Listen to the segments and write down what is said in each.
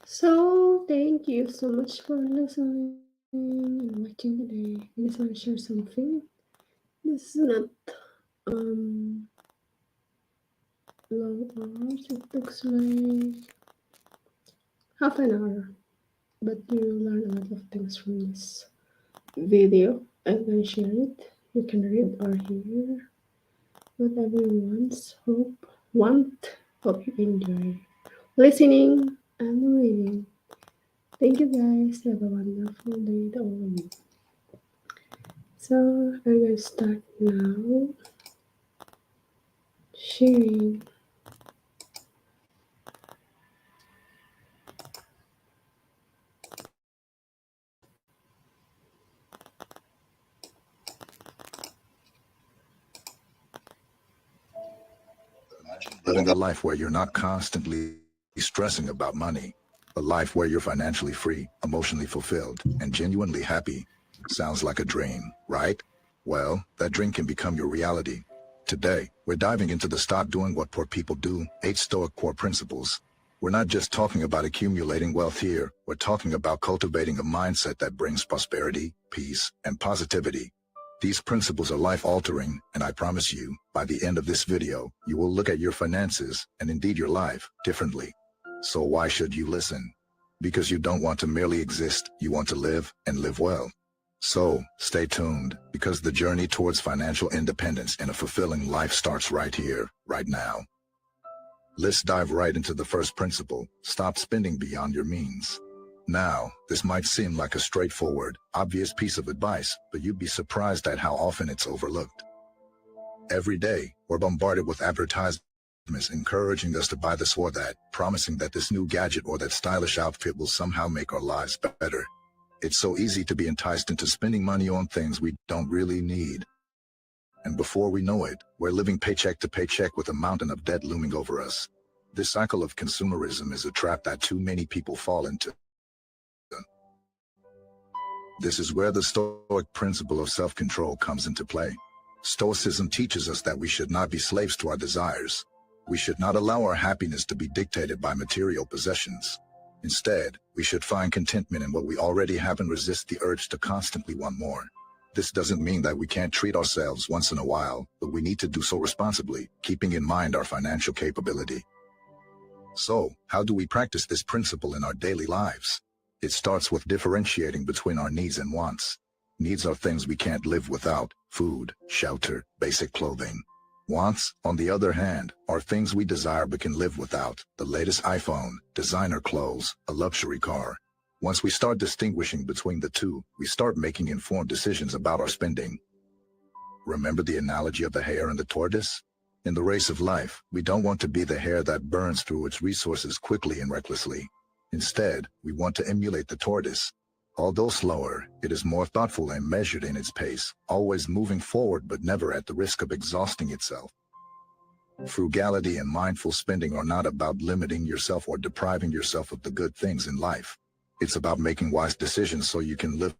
So, thank you so much for listening and watching today. I just want to share something. This is not um long hours. It looks like half an hour, but you will learn a lot of things from this video. I'm gonna share it. You can read or hear whatever you Hope you enjoy listening and reading. Thank you guys. Have a wonderful day to all of you. So I'm gonna start now sharing. Living a life where you're not constantly stressing about money, a life where you're financially free, emotionally fulfilled, and genuinely happy. Sounds like a dream, right? Well, that dream can become your reality. Today, we're diving into the Stop Doing What Poor People Do, 8 Stoic core principles. We're not just talking about accumulating wealth here, we're talking about cultivating a mindset that brings prosperity, peace, and positivity. These principles are life-altering, and I promise you, by the end of this video, you will look at your finances, and indeed your life, differently. So why should you listen? Because you don't want to merely exist, you want to live, and live well. So, stay tuned, because the journey towards financial independence and a fulfilling life starts right here, right now. Let's dive right into the first principle: stop spending beyond your means. Now, this might seem like a straightforward, obvious piece of advice, but you'd be surprised at how often it's overlooked. Every day, we're bombarded with advertisements encouraging us to buy this or that, promising that this new gadget or that stylish outfit will somehow make our lives better. It's so easy to be enticed into spending money on things we don't really need. And before we know it, we're living paycheck to paycheck with a mountain of debt looming over us. This cycle of consumerism is a trap that too many people fall into. This is where the Stoic principle of self-control comes into play. Stoicism teaches us that we should not be slaves to our desires. We should not allow our happiness to be dictated by material possessions. Instead, we should find contentment in what we already have and resist the urge to constantly want more. This doesn't mean that we can't treat ourselves once in a while, but we need to do so responsibly, keeping in mind our financial capability. So, how do we practice this principle in our daily lives? It starts with differentiating between our needs and wants. Needs are things we can't live without: food, shelter, basic clothing. Wants, on the other hand, are things we desire but can live without: the latest iPhone, designer clothes, a luxury car. Once we start distinguishing between the two, we start making informed decisions about our spending. Remember the analogy of the hare and the tortoise? In the race of life, we don't want to be the hare that burns through its resources quickly and recklessly. Instead, we want to emulate the tortoise. Although slower, it is more thoughtful and measured in its pace, always moving forward but never at the risk of exhausting itself. Frugality and mindful spending are not about limiting yourself or depriving yourself of the good things in life. It's about making wise decisions so you can live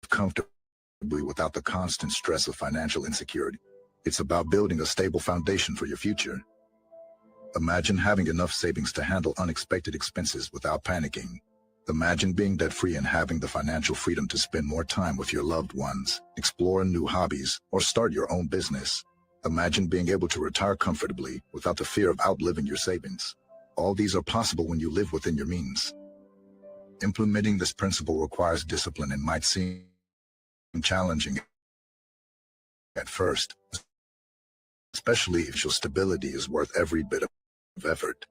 comfortably without the constant stress of financial insecurity. It's about building a stable foundation for your future. Imagine having enough savings to handle unexpected expenses without panicking. Imagine being debt-free and having the financial freedom to spend more time with your loved ones, explore new hobbies, or start your own business. Imagine being able to retire comfortably without the fear of outliving your savings. All these are possible when you live within your means. Implementing this principle requires discipline and might seem challenging at first, especially if your stability is worth every bit of effort.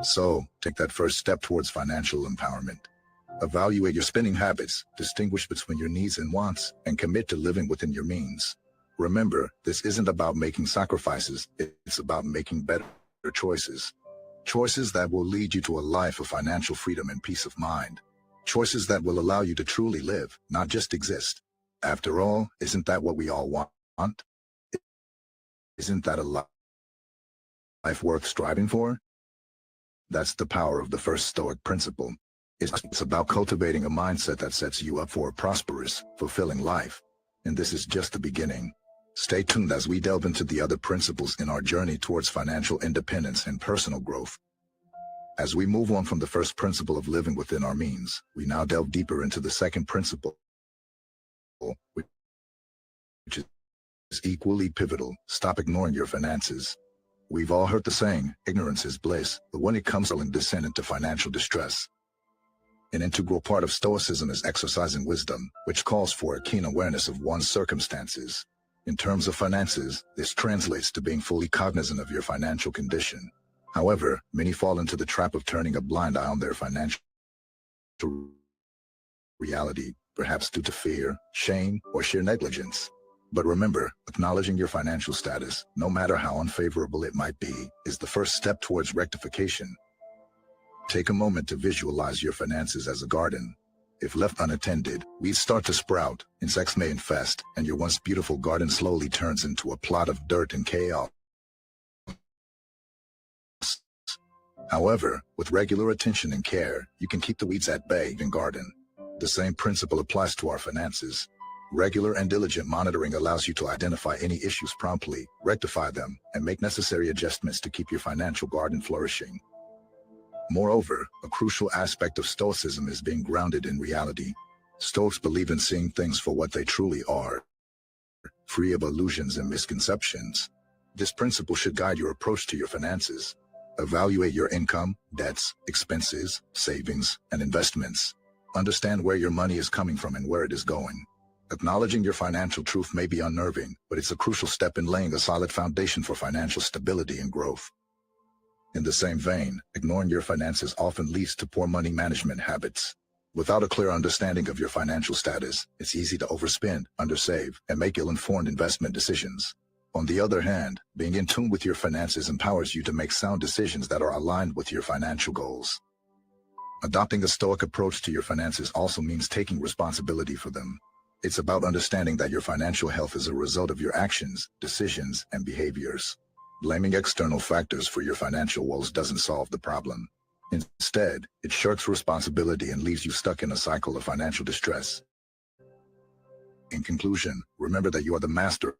So, take that first step towards financial empowerment. Evaluate your spending habits, distinguish between your needs and wants, and commit to living within your means. Remember, this isn't about making sacrifices, it's about making better choices. Choices that will lead you to a life of financial freedom and peace of mind. Choices that will allow you to truly live, not just exist. After all, isn't that what we all want? Isn't that a life worth striving for? That's the power of the first Stoic principle. It's about cultivating a mindset that sets you up for a prosperous, fulfilling life. And this is just the beginning. Stay tuned as we delve into the other principles in our journey towards financial independence and personal growth. As we move on from the first principle of living within our means, we now delve deeper into the second principle, which is equally pivotal. Stop ignoring your finances. We've all heard the saying, ignorance is bliss, but when it comes to descent into financial distress, an integral part of Stoicism is exercising wisdom, which calls for a keen awareness of one's circumstances. In terms of finances, this translates to being fully cognizant of your financial condition. However, many fall into the trap of turning a blind eye on their financial reality, perhaps due to fear, shame, or sheer negligence. But remember, acknowledging your financial status, no matter how unfavorable it might be, is the first step towards rectification. Take a moment to visualize your finances as a garden. If left unattended, weeds start to sprout, insects may infest, and your once beautiful garden slowly turns into a plot of dirt and chaos. However, with regular attention and care, you can keep the weeds at bay in garden. The same principle applies to our finances. Regular and diligent monitoring allows you to identify any issues promptly, rectify them, and make necessary adjustments to keep your financial garden flourishing. Moreover, a crucial aspect of Stoicism is being grounded in reality. Stoics believe in seeing things for what they truly are, free of illusions and misconceptions. This principle should guide your approach to your finances. Evaluate your income, debts, expenses, savings, and investments. Understand where your money is coming from and where it is going. Acknowledging your financial truth may be unnerving, but it's a crucial step in laying a solid foundation for financial stability and growth. In the same vein, ignoring your finances often leads to poor money management habits. Without a clear understanding of your financial status, it's easy to overspend, undersave, and make ill-informed investment decisions. On the other hand, being in tune with your finances empowers you to make sound decisions that are aligned with your financial goals. Adopting a Stoic approach to your finances also means taking responsibility for them. It's about understanding that your financial health is a result of your actions, decisions, and behaviors. Blaming external factors for your financial woes doesn't solve the problem. Instead, it shirks responsibility and leaves you stuck in a cycle of financial distress. In conclusion, remember that you are the master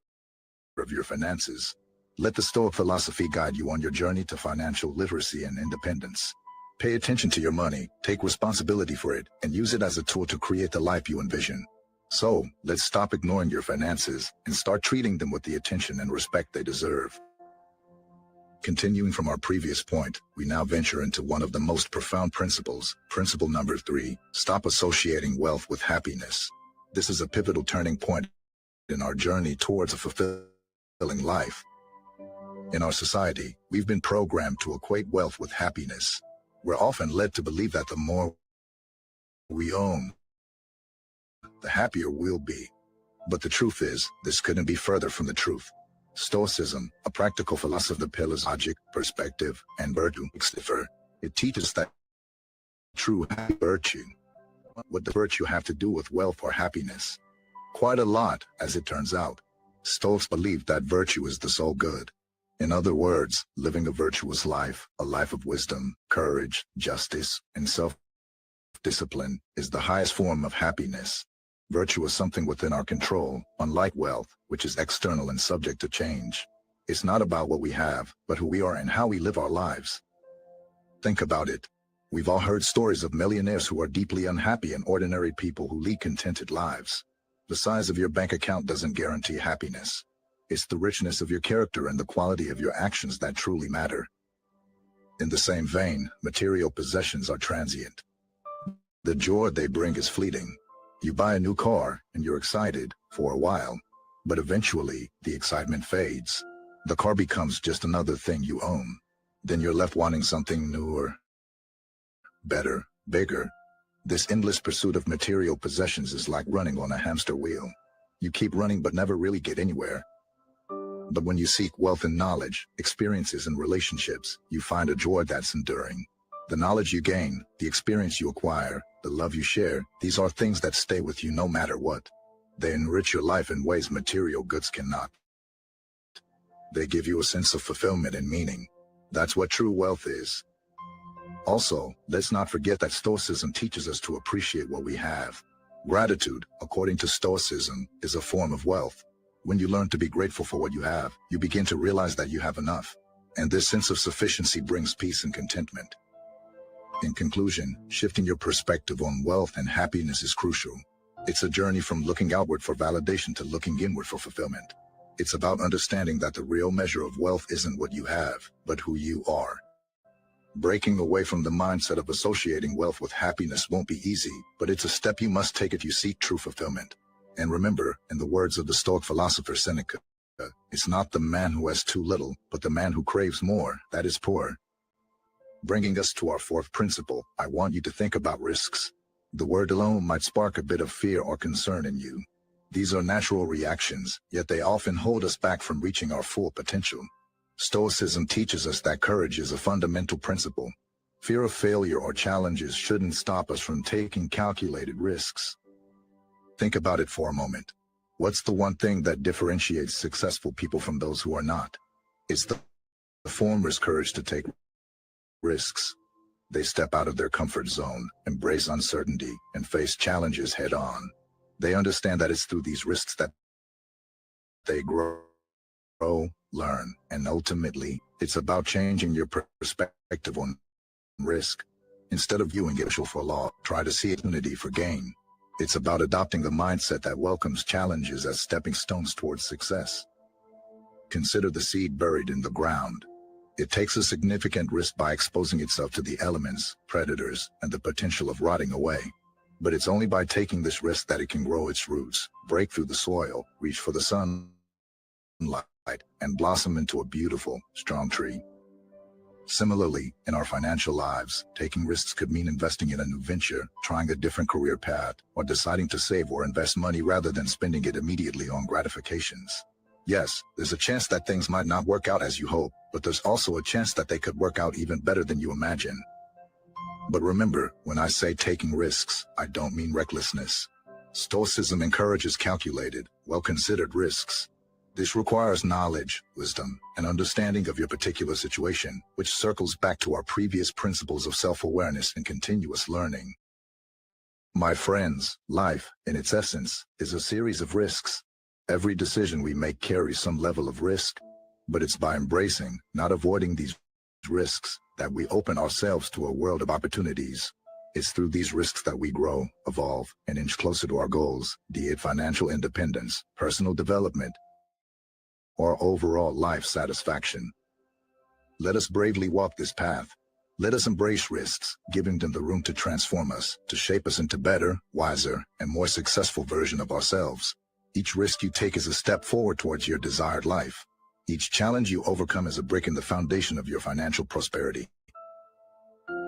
of your finances. Let the Stoic philosophy guide you on your journey to financial literacy and independence. Pay attention to your money, take responsibility for it, and use it as a tool to create the life you envision. So, let's stop ignoring your finances and start treating them with the attention and respect they deserve. Continuing from our previous point, we now venture into one of the most profound principles, principle number 3, stop associating wealth with happiness. This is a pivotal turning point in our journey towards a fulfilling life. In our society, we've been programmed to equate wealth with happiness. We're often led to believe that the more we own, the happier we'll be. But the truth is, this couldn't be further from the truth. Stoicism, a practical philosophy of the pillars logic, perspective, and virtue, it teaches that true virtue. What does virtue have to do with wealth or happiness? Quite a lot, as it turns out. Stoics believe that virtue is the sole good. In other words, living a virtuous life, a life of wisdom, courage, justice, and self-discipline, is the highest form of happiness. Virtue is something within our control, unlike wealth, which is external and subject to change. It's not about what we have, but who we are and how we live our lives. Think about it. We've all heard stories of millionaires who are deeply unhappy and ordinary people who lead contented lives. The size of your bank account doesn't guarantee happiness. It's the richness of your character and the quality of your actions that truly matter. In the same vein, material possessions are transient. The joy they bring is fleeting. You buy a new car, and you're excited, for a while. But eventually, the excitement fades. The car becomes just another thing you own. Then you're left wanting something newer, better, bigger. This endless pursuit of material possessions is like running on a hamster wheel. You keep running but never really get anywhere. But when you seek wealth and knowledge, experiences and relationships, you find a joy that's enduring. The knowledge you gain, the experience you acquire, the love you share, these are things that stay with you no matter what. They enrich your life in ways material goods cannot. They give you a sense of fulfillment and meaning. That's what true wealth is. Also, let's not forget that Stoicism teaches us to appreciate what we have. Gratitude, according to Stoicism, is a form of wealth. When you learn to be grateful for what you have, you begin to realize that you have enough. And this sense of sufficiency brings peace and contentment. In conclusion, shifting your perspective on wealth and happiness is crucial. It's a journey from looking outward for validation to looking inward for fulfillment. It's about understanding that the real measure of wealth isn't what you have, but who you are. Breaking away from the mindset of associating wealth with happiness won't be easy, but it's a step you must take if you seek true fulfillment. And remember, in the words of the Stoic philosopher Seneca, it's not the man who has too little, but the man who craves more, that is poor. Bringing us to our fourth principle, I want you to think about risks. The word alone might spark a bit of fear or concern in you. These are natural reactions, yet they often hold us back from reaching our full potential. Stoicism teaches us that courage is a fundamental principle. Fear of failure or challenges shouldn't stop us from taking calculated risks. Think about it for a moment. What's the one thing that differentiates successful people from those who are not? It's the former's courage to take risks. They step out of their comfort zone, embrace uncertainty, and face challenges head on. They understand that it's through these risks that they grow, learn, and ultimately, it's about changing your perspective on risk. Instead of viewing it for law, try to see opportunity for gain. It's about adopting the mindset that welcomes challenges as stepping stones towards success. Consider the seed buried in the ground. It takes a significant risk by exposing itself to the elements, predators, and the potential of rotting away. But it's only by taking this risk that it can grow its roots, break through the soil, reach for the sunlight, and blossom into a beautiful, strong tree. Similarly, in our financial lives, taking risks could mean investing in a new venture, trying a different career path, or deciding to save or invest money rather than spending it immediately on gratifications. Yes, there's a chance that things might not work out as you hope, but there's also a chance that they could work out even better than you imagine. But remember, when I say taking risks, I don't mean recklessness. Stoicism encourages calculated, well-considered risks. This requires knowledge, wisdom, and understanding of your particular situation, which circles back to our previous principles of self-awareness and continuous learning. My friends, life, in its essence, is a series of risks. Every decision we make carries some level of risk, but it's by embracing, not avoiding these risks, that we open ourselves to a world of opportunities. It's through these risks that we grow, evolve, and inch closer to our goals, be it financial independence, personal development, or overall life satisfaction. Let us bravely walk this path. Let us embrace risks, giving them the room to transform us, to shape us into better, wiser, and more successful version of ourselves. Each risk you take is a step forward towards your desired life. Each challenge you overcome is a brick in the foundation of your financial prosperity.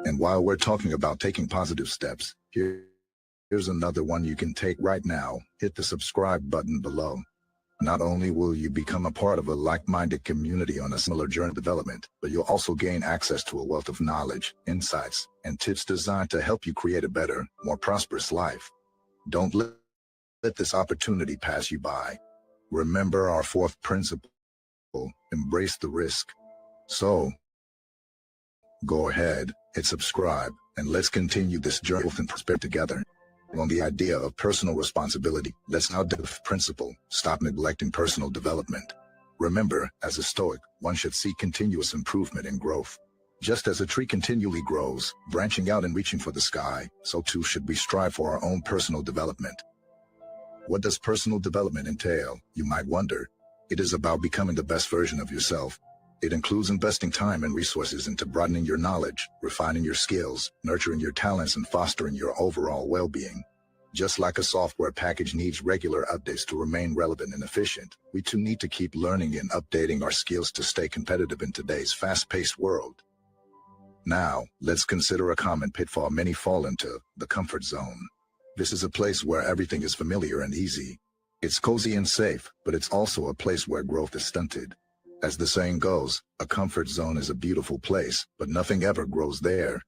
And while we're talking about taking positive steps, here's another one you can take right now. Hit the subscribe button below. Not only will you become a part of a like-minded community on a similar journey of development, but you'll also gain access to a wealth of knowledge, insights, and tips designed to help you create a better, more prosperous life. Don't let this opportunity pass you by. Remember our fourth principle, embrace the risk. So, go ahead, hit subscribe, and let's continue this journey and prosperity together. On the idea of personal responsibility, let's now do the principle, stop neglecting personal development. Remember, as a Stoic, one should seek continuous improvement and growth. Just as a tree continually grows, branching out and reaching for the sky, so too should we strive for our own personal development. What does personal development entail, you might wonder? It is about becoming the best version of yourself. It includes investing time and resources into broadening your knowledge, refining your skills, nurturing your talents, and fostering your overall well-being. Just like a software package needs regular updates to remain relevant and efficient, we too need to keep learning and updating our skills to stay competitive in today's fast-paced world. Now, let's consider a common pitfall many fall into, the comfort zone. This is a place where everything is familiar and easy. It's cozy and safe, but it's also a place where growth is stunted. As the saying goes, a comfort zone is a beautiful place, but nothing ever grows there.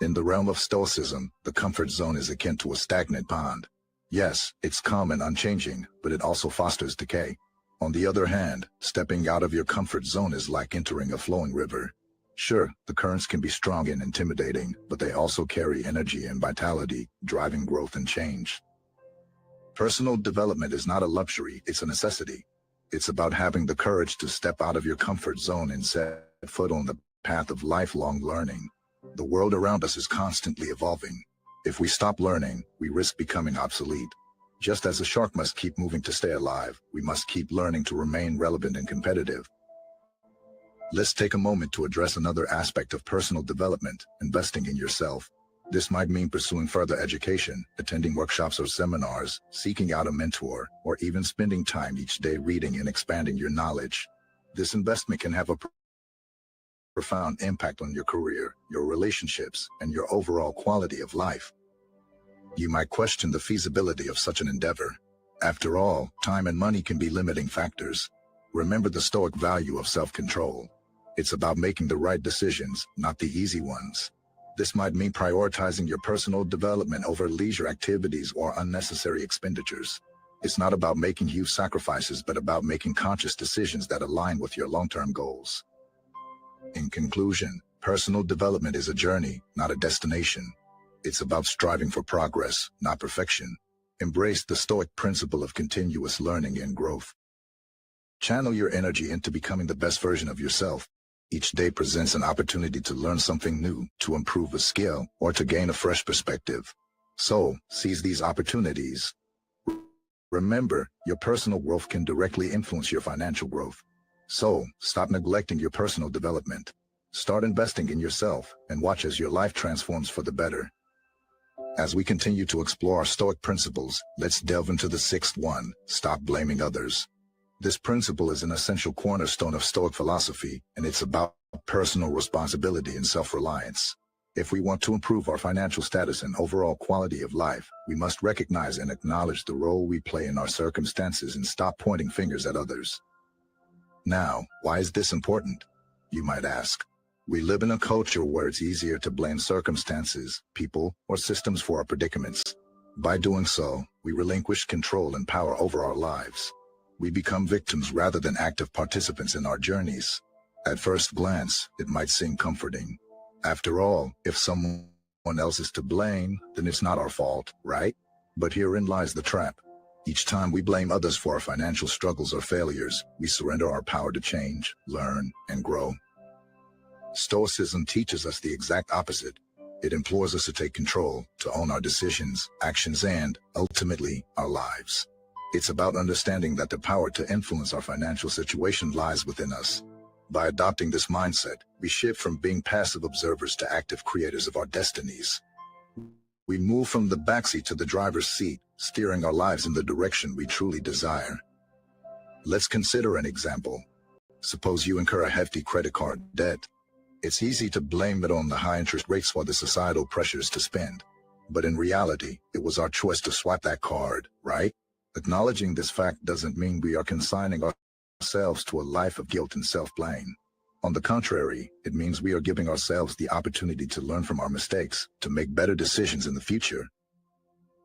In the realm of Stoicism, the comfort zone is akin to a stagnant pond. Yes, it's calm and unchanging, but it also fosters decay. On the other hand, stepping out of your comfort zone is like entering a flowing river. Sure, the currents can be strong and intimidating, but they also carry energy and vitality, driving growth and change. Personal development is not a luxury, it's a necessity. It's about having the courage to step out of your comfort zone and set foot on the path of lifelong learning. The world around us is constantly evolving. If we stop learning, we risk becoming obsolete. Just as a shark must keep moving to stay alive, we must keep learning to remain relevant and competitive. Let's take a moment to address another aspect of personal development: investing in yourself. This might mean pursuing further education, attending workshops or seminars, seeking out a mentor, or even spending time each day reading and expanding your knowledge. This investment can have a profound impact on your career, your relationships, and your overall quality of life. You might question the feasibility of such an endeavor. After all, time and money can be limiting factors. Remember the Stoic value of self-control. It's about making the right decisions, not the easy ones. This might mean prioritizing your personal development over leisure activities or unnecessary expenditures. It's not about making huge sacrifices, but about making conscious decisions that align with your long-term goals. In conclusion, personal development is a journey, not a destination. It's about striving for progress, not perfection. Embrace the Stoic principle of continuous learning and growth. Channel your energy into becoming the best version of yourself. Each day presents an opportunity to learn something new, to improve a skill, or to gain a fresh perspective. So, seize these opportunities. Remember, your personal growth can directly influence your financial growth. So, stop neglecting your personal development. Start investing in yourself, and watch as your life transforms for the better. As we continue to explore our Stoic principles, let's delve into the sixth one: stop blaming others. This principle is an essential cornerstone of Stoic philosophy, and it's about personal responsibility and self-reliance. If we want to improve our financial status and overall quality of life, we must recognize and acknowledge the role we play in our circumstances and stop pointing fingers at others. Now, why is this important? You might ask. We live in a culture where it's easier to blame circumstances, people, or systems for our predicaments. By doing so, we relinquish control and power over our lives. We become victims rather than active participants in our journeys. At first glance, it might seem comforting. After all, if someone else is to blame, then it's not our fault, right? But herein lies the trap. Each time we blame others for our financial struggles or failures, we surrender our power to change, learn, and grow. Stoicism teaches us the exact opposite. It implores us to take control, to own our decisions, actions, and, ultimately, our lives. It's about understanding that the power to influence our financial situation lies within us. By adopting this mindset, we shift from being passive observers to active creators of our destinies. We move from the backseat to the driver's seat, steering our lives in the direction we truly desire. Let's consider an example. Suppose you incur a hefty credit card debt. It's easy to blame it on the high interest rates or the societal pressures to spend. But in reality, it was our choice to swipe that card, right? Acknowledging this fact doesn't mean we are consigning ourselves to a life of guilt and self-blame. On the contrary, it means we are giving ourselves the opportunity to learn from our mistakes, to make better decisions in the future.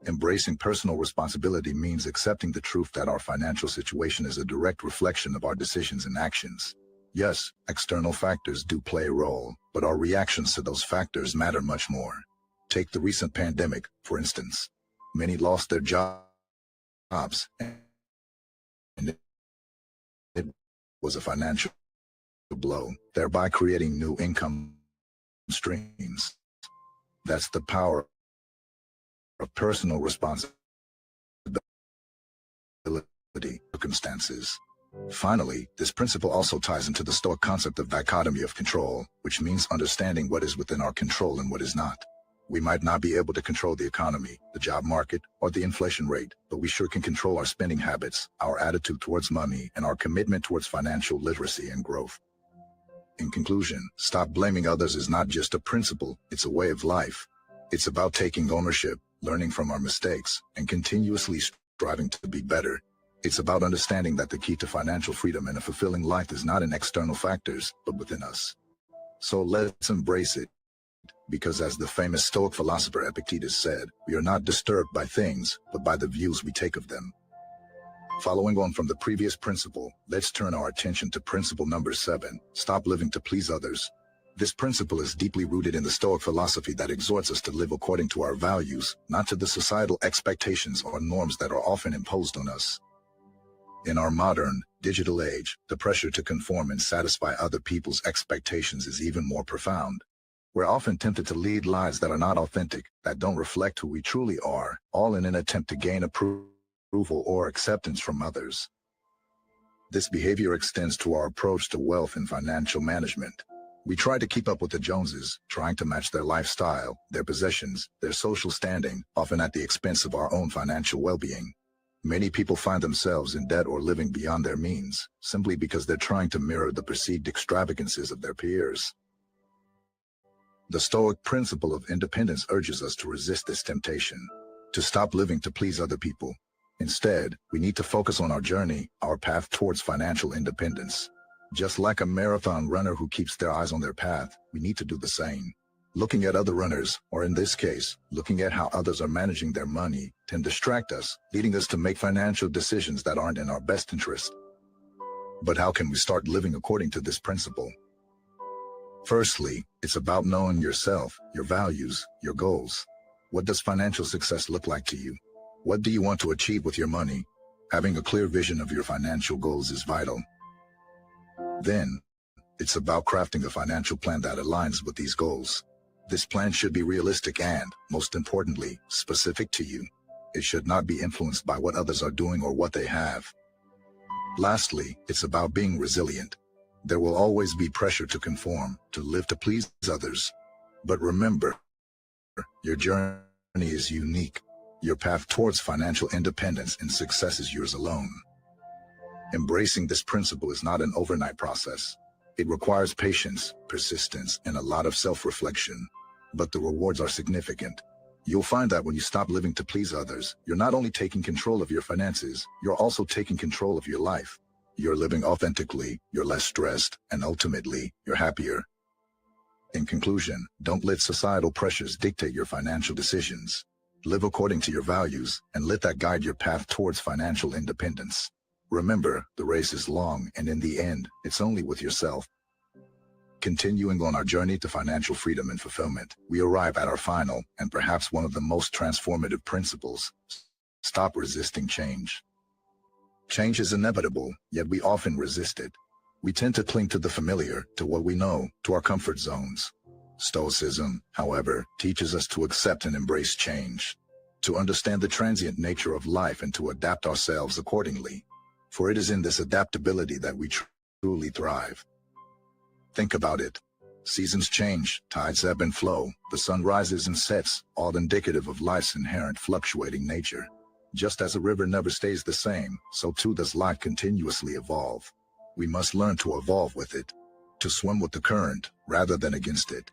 Embracing personal responsibility means accepting the truth that our financial situation is a direct reflection of our decisions and actions. Yes, external factors do play a role, but our reactions to those factors matter much more. Take the recent pandemic, for instance. Many lost their jobs, and it was a financial blow, thereby creating new income streams. That's the power of personal responsibility, circumstances. Finally, this principle also ties into the Stoic concept of dichotomy of control, which means understanding what is within our control and what is not. We might not be able to control the economy, the job market, or the inflation rate, but we sure can control our spending habits, our attitude towards money, and our commitment towards financial literacy and growth. In conclusion, stop blaming others is not just a principle, it's a way of life. It's about taking ownership, learning from our mistakes, and continuously striving to be better. It's about understanding that the key to financial freedom and a fulfilling life is not in external factors, but within us. So let's embrace it. Because as the famous Stoic philosopher Epictetus said, we are not disturbed by things, but by the views we take of them. Following on from the previous principle, let's turn our attention to principle number 7, stop living to please others. This principle is deeply rooted in the Stoic philosophy that exhorts us to live according to our values, not to the societal expectations or norms that are often imposed on us. In our modern, digital age, the pressure to conform and satisfy other people's expectations is even more profound. We're often tempted to lead lives that are not authentic, that don't reflect who we truly are, all in an attempt to gain approval or acceptance from others. This behavior extends to our approach to wealth and financial management. We try to keep up with the Joneses, trying to match their lifestyle, their possessions, their social standing, often at the expense of our own financial well-being. Many people find themselves in debt or living beyond their means, simply because they're trying to mirror the perceived extravagances of their peers. The Stoic principle of independence urges us to resist this temptation, to stop living to please other people. Instead, we need to focus on our journey, our path towards financial independence. Just like a marathon runner who keeps their eyes on their path, we need to do the same. Looking at other runners, or in this case, looking at how others are managing their money, can distract us, leading us to make financial decisions that aren't in our best interest. But how can we start living according to this principle? Firstly, it's about knowing yourself, your values, your goals. What does financial success look like to you? What do you want to achieve with your money? Having a clear vision of your financial goals is vital. Then, it's about crafting a financial plan that aligns with these goals. This plan should be realistic and, most importantly, specific to you. It should not be influenced by what others are doing or what they have. Lastly, it's about being resilient. There will always be pressure to conform, to live to please others. But remember, your journey is unique. Your path towards financial independence and success is yours alone. Embracing this principle is not an overnight process. It requires patience, persistence, and a lot of self-reflection. But the rewards are significant. You'll find that when you stop living to please others, you're not only taking control of your finances, you're also taking control of your life. You're living authentically, you're less stressed, and ultimately, you're happier. In conclusion, don't let societal pressures dictate your financial decisions. Live according to your values, and let that guide your path towards financial independence. Remember, the race is long, and in the end, it's only with yourself. Continuing on our journey to financial freedom and fulfillment, we arrive at our final, and perhaps one of the most transformative principles: stop resisting change. Change is inevitable, yet we often resist it. We tend to cling to the familiar, to what we know, to our comfort zones. Stoicism, however, teaches us to accept and embrace change, to understand the transient nature of life and to adapt ourselves accordingly. For it is in this adaptability that we truly thrive. Think about it. Seasons change, tides ebb and flow, the sun rises and sets, all indicative of life's inherent fluctuating nature. Just as a river never stays the same, so too does life continuously evolve. We must learn to evolve with it, to swim with the current, rather than against it.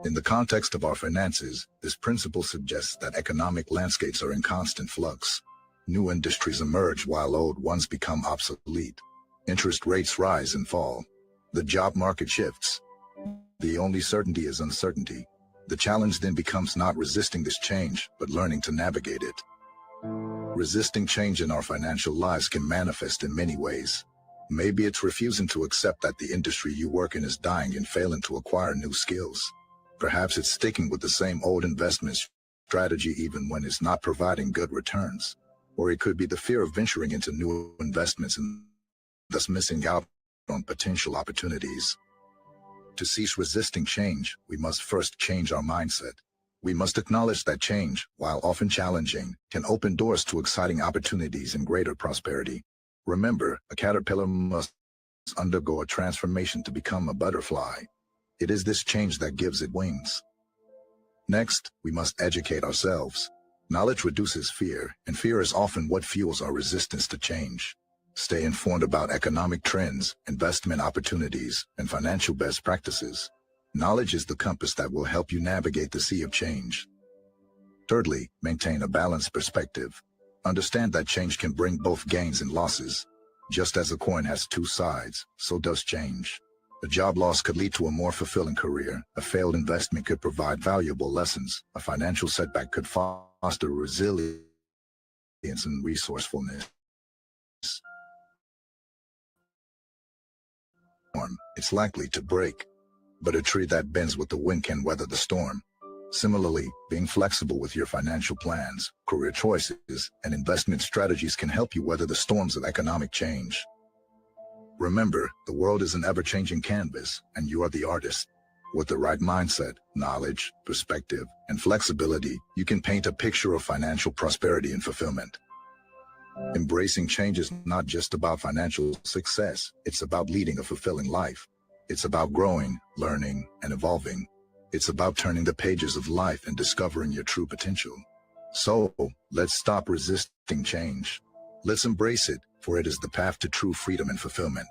In the context of our finances, this principle suggests that economic landscapes are in constant flux. New industries emerge while old ones become obsolete. Interest rates rise and fall. The job market shifts. The only certainty is uncertainty. The challenge then becomes not resisting this change, but learning to navigate it. Resisting change in our financial lives can manifest in many ways. Maybe it's refusing to accept that the industry you work in is dying and failing to acquire new skills. Perhaps it's sticking with the same old investment strategy even when it's not providing good returns. Or it could be the fear of venturing into new investments and thus missing out on potential opportunities. To cease resisting change, we must first change our mindset. We must acknowledge that change, while often challenging, can open doors to exciting opportunities and greater prosperity. Remember, a caterpillar must undergo a transformation to become a butterfly. It is this change that gives it wings. Next, we must educate ourselves. Knowledge reduces fear, and fear is often what fuels our resistance to change. Stay informed about economic trends, investment opportunities, and financial best practices. Knowledge is the compass that will help you navigate the sea of change. Thirdly, maintain a balanced perspective. Understand that change can bring both gains and losses. Just as a coin has two sides, so does change. A job loss could lead to a more fulfilling career. A failed investment could provide valuable lessons. A financial setback could foster resilience and resourcefulness. It's likely to break, but a tree that bends with the wind can weather the storm. Similarly, being flexible with your financial plans, career choices, and investment strategies can help you weather the storms of economic change. Remember, the world is an ever-changing canvas, and you are the artist. With the right mindset, knowledge, perspective, and flexibility, you can paint a picture of financial prosperity and fulfillment. Embracing change is not just about financial success, it's about leading a fulfilling life. It's about growing, learning, and evolving. It's about turning the pages of life and discovering your true potential. So, let's stop resisting change. Let's embrace it, for it is the path to true freedom and fulfillment.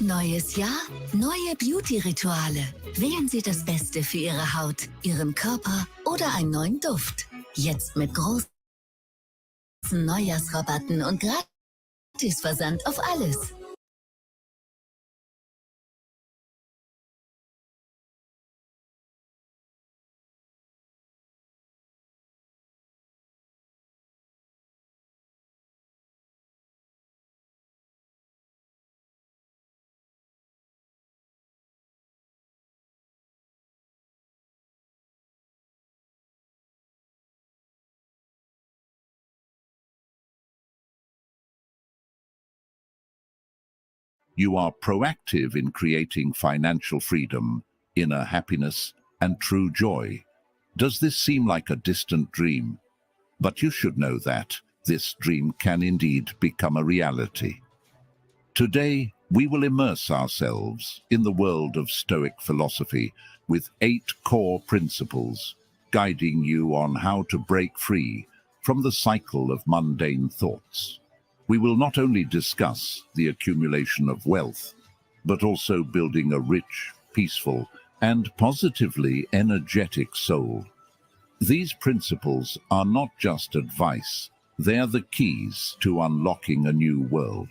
Neues Jahr, neue Beauty-Rituale. Wählen Sie das Beste für Ihre Haut, Ihren Körper oder einen neuen Duft. Jetzt mit großen Neujahrsrabatten und Gratisversand auf alles. You are proactive in creating financial freedom, inner happiness, and true joy. Does this seem like a distant dream? But you should know that this dream can indeed become a reality. Today, we will immerse ourselves in the world of Stoic philosophy with 8 core principles, guiding you on how to break free from the cycle of mundane thoughts. We will not only discuss the accumulation of wealth, but also building a rich, peaceful, and positively energetic soul. These principles are not just advice, they are the keys to unlocking a new world.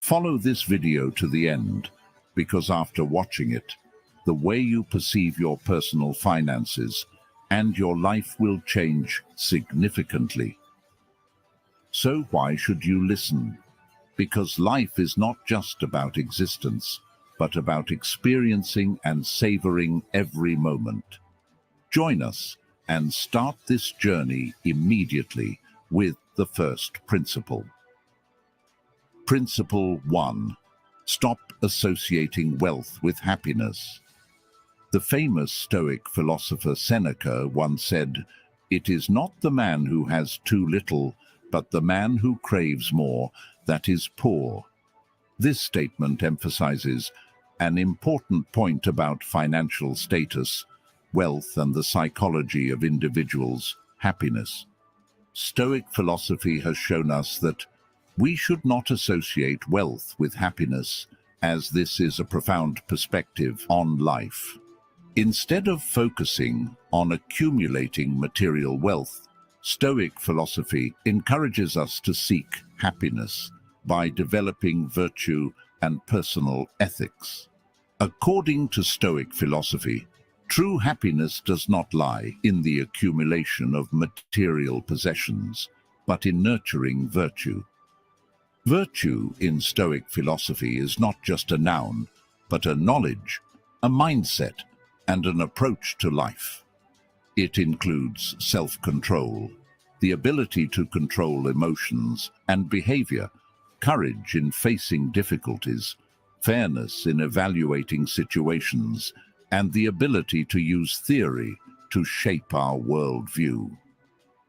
Follow this video to the end, because after watching it, the way you perceive your personal finances and your life will change significantly. So why should you listen? Because life is not just about existence, but about experiencing and savoring every moment. Join us and start this journey immediately with the first principle. Principle 1. Stop associating wealth with happiness. The famous Stoic philosopher Seneca once said, "It is not the man who has too little, but the man who craves more that is poor." This statement emphasizes an important point about financial status, wealth, and the psychology of individuals' happiness. Stoic philosophy has shown us that we should not associate wealth with happiness as this is a profound perspective on life. Instead of focusing on accumulating material wealth, Stoic philosophy encourages us to seek happiness by developing virtue and personal ethics. According to Stoic philosophy, true happiness does not lie in the accumulation of material possessions, but in nurturing virtue. Virtue in Stoic philosophy is not just a noun, but a knowledge, a mindset, and an approach to life. It includes self-control, the ability to control emotions and behavior, courage in facing difficulties, fairness in evaluating situations, and the ability to use theory to shape our worldview.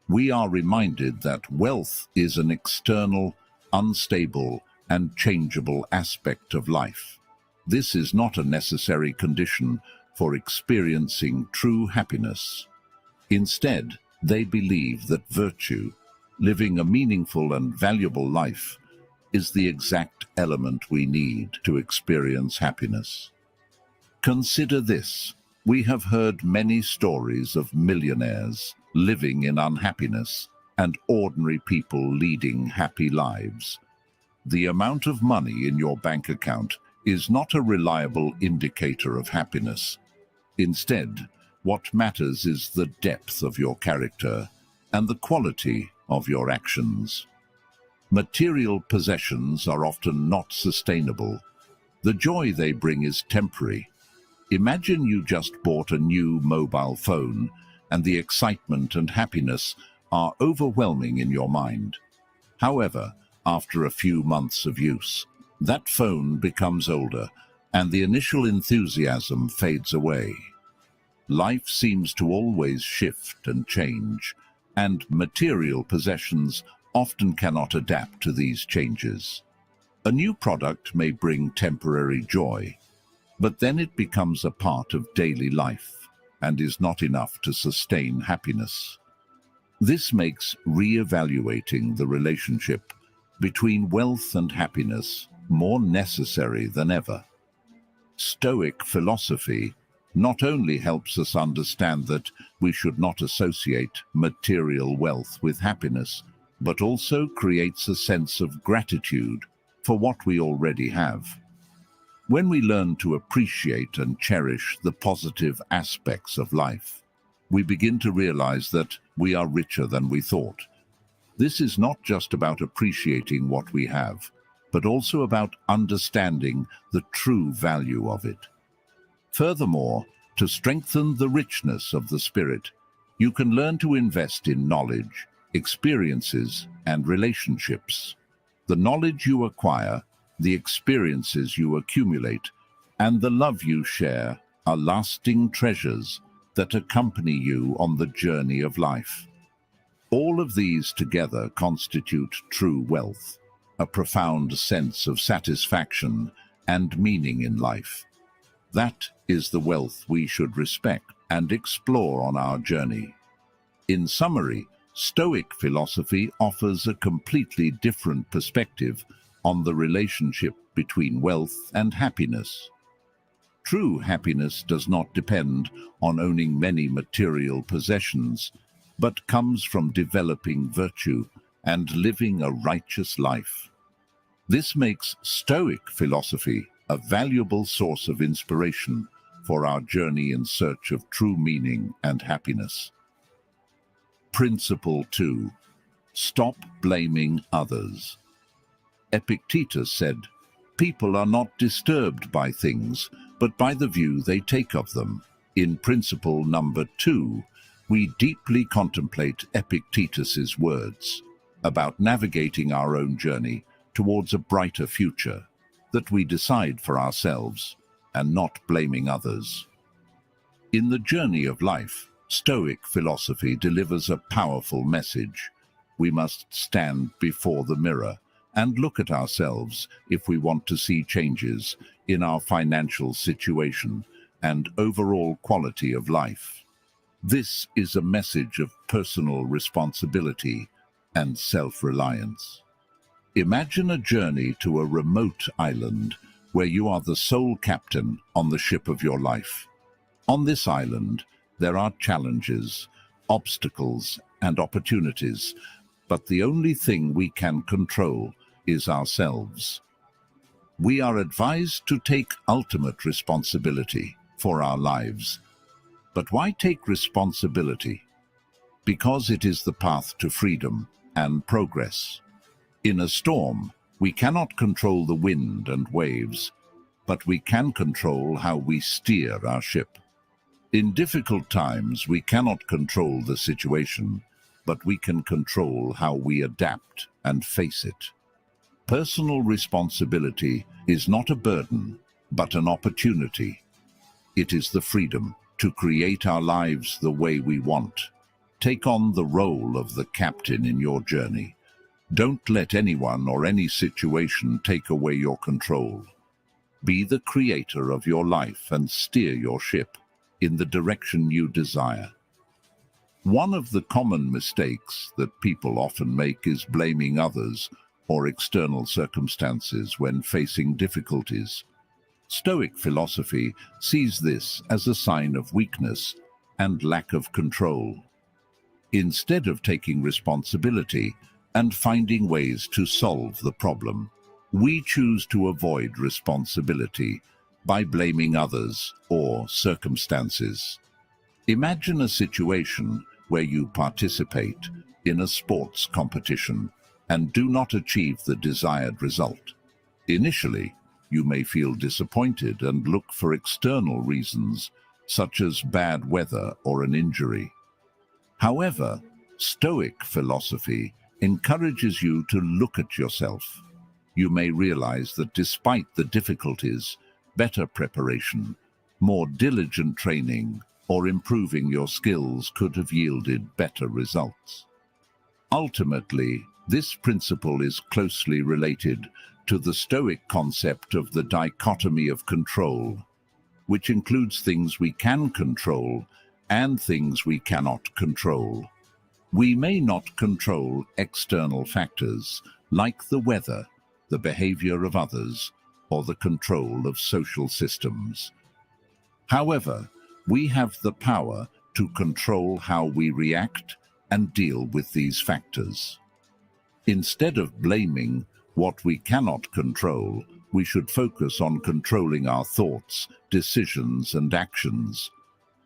We are reminded that wealth is an external, unstable, and changeable aspect of life. This is not a necessary condition for experiencing true happiness. Instead, they believe that virtue, living a meaningful and valuable life, is the exact element we need to experience happiness. Consider this. We have heard many stories of millionaires living in unhappiness and ordinary people leading happy lives. The amount of money in your bank account is not a reliable indicator of happiness. Instead, what matters is the depth of your character and the quality of your actions. Material possessions are often not sustainable. The joy they bring is temporary. Imagine you just bought a new mobile phone and the excitement and happiness are overwhelming in your mind. However, after a few months of use, that phone becomes older and the initial enthusiasm fades away. Life seems to always shift and change, and material possessions often cannot adapt to these changes. A new product may bring temporary joy, but then it becomes a part of daily life and is not enough to sustain happiness. This makes re-evaluating the relationship between wealth and happiness more necessary than ever. Stoic philosophy not only helps us understand that we should not associate material wealth with happiness, but also creates a sense of gratitude for what we already have. When we learn to appreciate and cherish the positive aspects of life, we begin to realize that we are richer than we thought. This is not just about appreciating what we have, but also about understanding the true value of it. Furthermore, to strengthen the richness of the spirit, you can learn to invest in knowledge, experiences, and relationships. The knowledge you acquire, the experiences you accumulate, and the love you share are lasting treasures that accompany you on the journey of life. All of these together constitute true wealth, a profound sense of satisfaction and meaning in life. That is the wealth we should respect and explore on our journey. In summary, Stoic philosophy offers a completely different perspective on the relationship between wealth and happiness. True happiness does not depend on owning many material possessions, but comes from developing virtue and living a righteous life. This makes Stoic philosophy a valuable source of inspiration for our journey in search of true meaning and happiness. Principle 2. Stop blaming others. Epictetus said, "People are not disturbed by things, but by the view they take of them." In principle number 2, we deeply contemplate Epictetus's words about navigating our own journey towards a brighter future, that we decide for ourselves and not blaming others. In the journey of life, Stoic philosophy delivers a powerful message. We must stand before the mirror and look at ourselves if we want to see changes in our financial situation and overall quality of life. This is a message of personal responsibility and self-reliance. Imagine a journey to a remote island where you are the sole captain on the ship of your life. On this island, there are challenges, obstacles, and opportunities, but the only thing we can control is ourselves. We are advised to take ultimate responsibility for our lives. But why take responsibility? Because it is the path to freedom and progress. In a storm, we cannot control the wind and waves, but we can control how we steer our ship. In difficult times, we cannot control the situation, but we can control how we adapt and face it. Personal responsibility is not a burden, but an opportunity. It is the freedom to create our lives the way we want. Take on the role of the captain in your journey. Don't let anyone or any situation take away your control. Be the creator of your life and steer your ship in the direction you desire. One of the common mistakes that people often make is blaming others or external circumstances when facing difficulties. Stoic philosophy sees this as a sign of weakness and lack of control. Instead of taking responsibility and finding ways to solve the problem, we choose to avoid responsibility by blaming others or circumstances. Imagine a situation where you participate in a sports competition and do not achieve the desired result. Initially, you may feel disappointed and look for external reasons, such as bad weather or an injury. However, Stoic philosophy encourages you to look at yourself. You may realize that despite the difficulties, better preparation, more diligent training, or improving your skills could have yielded better results. Ultimately, this principle is closely related to the Stoic concept of the dichotomy of control, which includes things we can control and things we cannot control. We may not control external factors like the weather, the behavior of others, or the control of social systems. However, we have the power to control how we react and deal with these factors. Instead of blaming what we cannot control, we should focus on controlling our thoughts, decisions, and actions.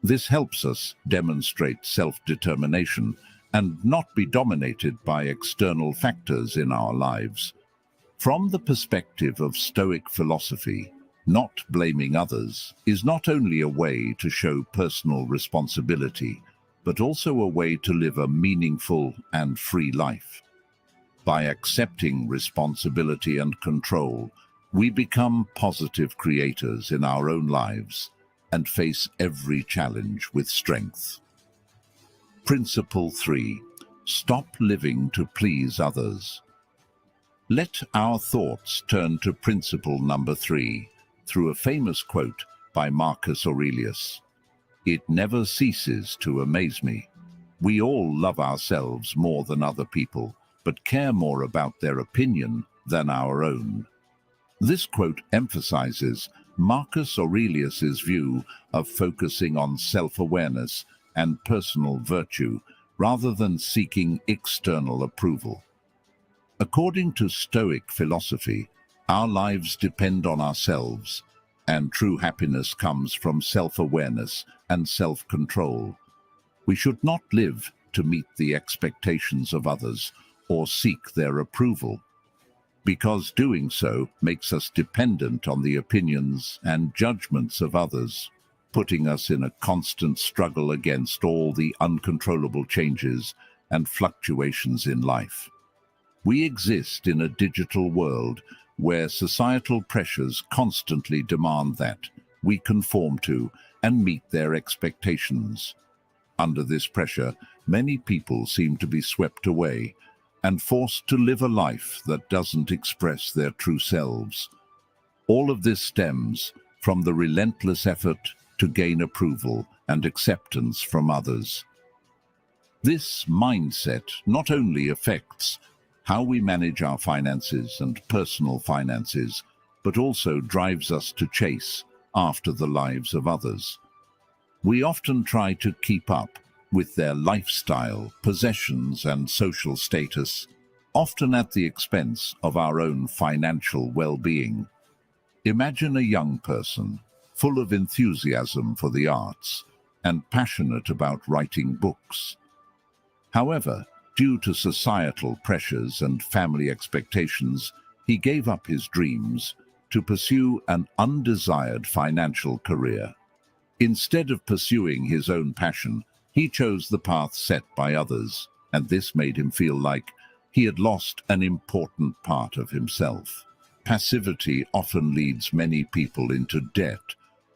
This helps us demonstrate self-determination and not be dominated by external factors in our lives. From the perspective of Stoic philosophy, not blaming others is not only a way to show personal responsibility, but also a way to live a meaningful and free life. By accepting responsibility and control, we become positive creators in our own lives and face every challenge with strength. Principle 3. Stop living to please others. Let our thoughts turn to principle number 3 through a famous quote by Marcus Aurelius. It never ceases to amaze me. We all love ourselves more than other people, but care more about their opinion than our own. This quote emphasizes Marcus Aurelius's view of focusing on self-awareness and personal virtue rather than seeking external approval. According to Stoic philosophy, our lives depend on ourselves, and true happiness comes from self-awareness and self-control. We should not live to meet the expectations of others or seek their approval, because doing so makes us dependent on the opinions and judgments of others, putting us in a constant struggle against all the uncontrollable changes and fluctuations in life. We exist in a digital world where societal pressures constantly demand that we conform to and meet their expectations. Under this pressure, many people seem to be swept away and forced to live a life that doesn't express their true selves. All of this stems from the relentless effort to gain approval and acceptance from others. This mindset not only affects how we manage our finances and personal finances, but also drives us to chase after the lives of others. We often try to keep up with their lifestyle, possessions, and social status, often at the expense of our own financial well-being. Imagine a young person full of enthusiasm for the arts and passionate about writing books. However, due to societal pressures and family expectations, he gave up his dreams to pursue an undesired financial career. Instead of pursuing his own passion, he chose the path set by others, and this made him feel like he had lost an important part of himself. Passivity often leads many people into debt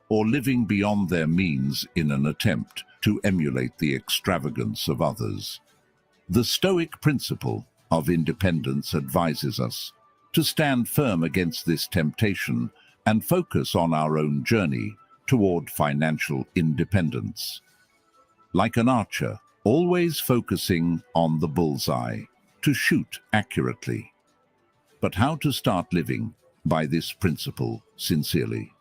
or living beyond their means in an attempt to emulate the extravagance of others. The Stoic principle of independence advises us to stand firm against this temptation and focus on our own journey toward financial independence. Like an archer, always focusing on the bullseye to shoot accurately. But how to start living by this principle sincerely?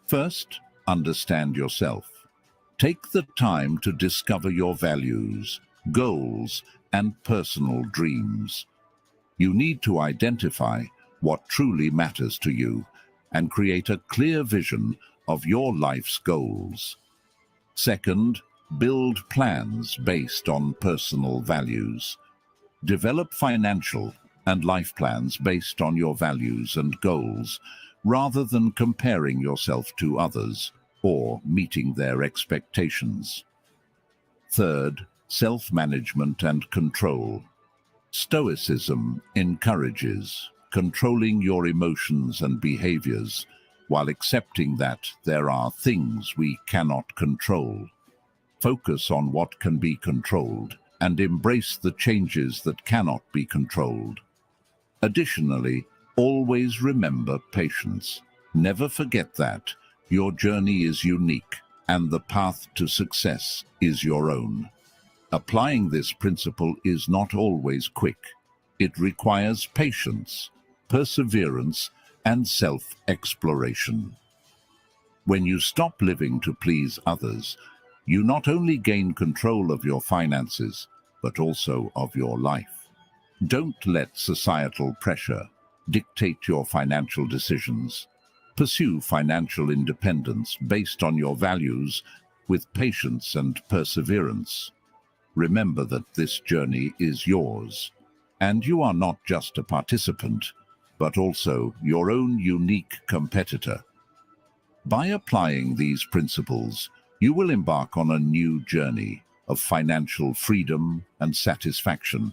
First, understand yourself. Take the time to discover your values, goals, and personal dreams. You need to identify what truly matters to you and create a clear vision of your life's goals. Second, build plans based on personal values. Develop financial and life plans based on your values and goals, rather than comparing yourself to others or meeting their expectations. Third, self-management and control. Stoicism encourages controlling your emotions and behaviors while accepting that there are things we cannot control. Focus on what can be controlled and embrace the changes that cannot be controlled. Additionally, always remember patience. Never forget that your journey is unique and the path to success is your own. Applying this principle is not always quick. It requires patience, perseverance, and self-exploration. When you stop living to please others, you not only gain control of your finances, but also of your life. Don't let societal pressure dictate your financial decisions. Pursue financial independence based on your values with patience and perseverance. Remember that this journey is yours, and you are not just a participant, but also your own unique competitor. By applying these principles, you will embark on a new journey of financial freedom and satisfaction,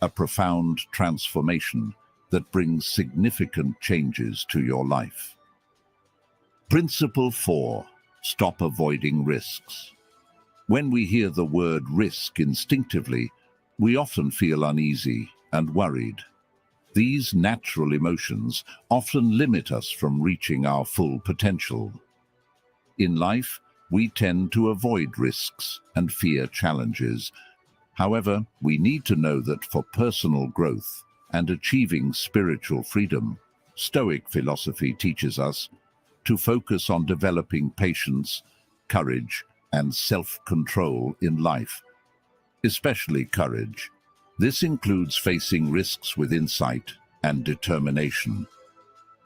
a profound transformation that brings significant changes to your life. Principle 4. Stop avoiding risks. When we hear the word risk instinctively, we often feel uneasy and worried. These natural emotions often limit us from reaching our full potential. In life, we tend to avoid risks and fear challenges. However, we need to know that for personal growth and achieving spiritual freedom, Stoic philosophy teaches us to focus on developing patience, courage, and self-control in life, especially courage. This includes facing risks with insight and determination.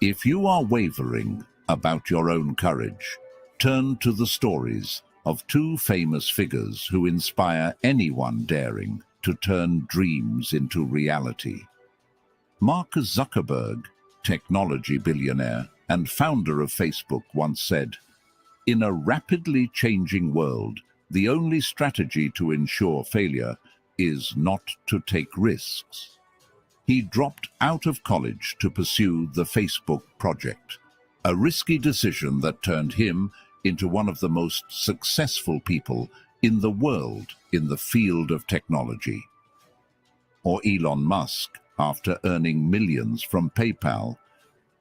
If you are wavering about your own courage, turn to the stories of two famous figures who inspire anyone daring to turn dreams into reality. Mark Zuckerberg, technology billionaire and founder of Facebook, once said, "In a rapidly changing world, the only strategy to ensure failure is not to take risks." He dropped out of college to pursue the Facebook project, a risky decision that turned him into one of the most successful people in the world in the field of technology. Or Elon Musk, after earning millions from PayPal,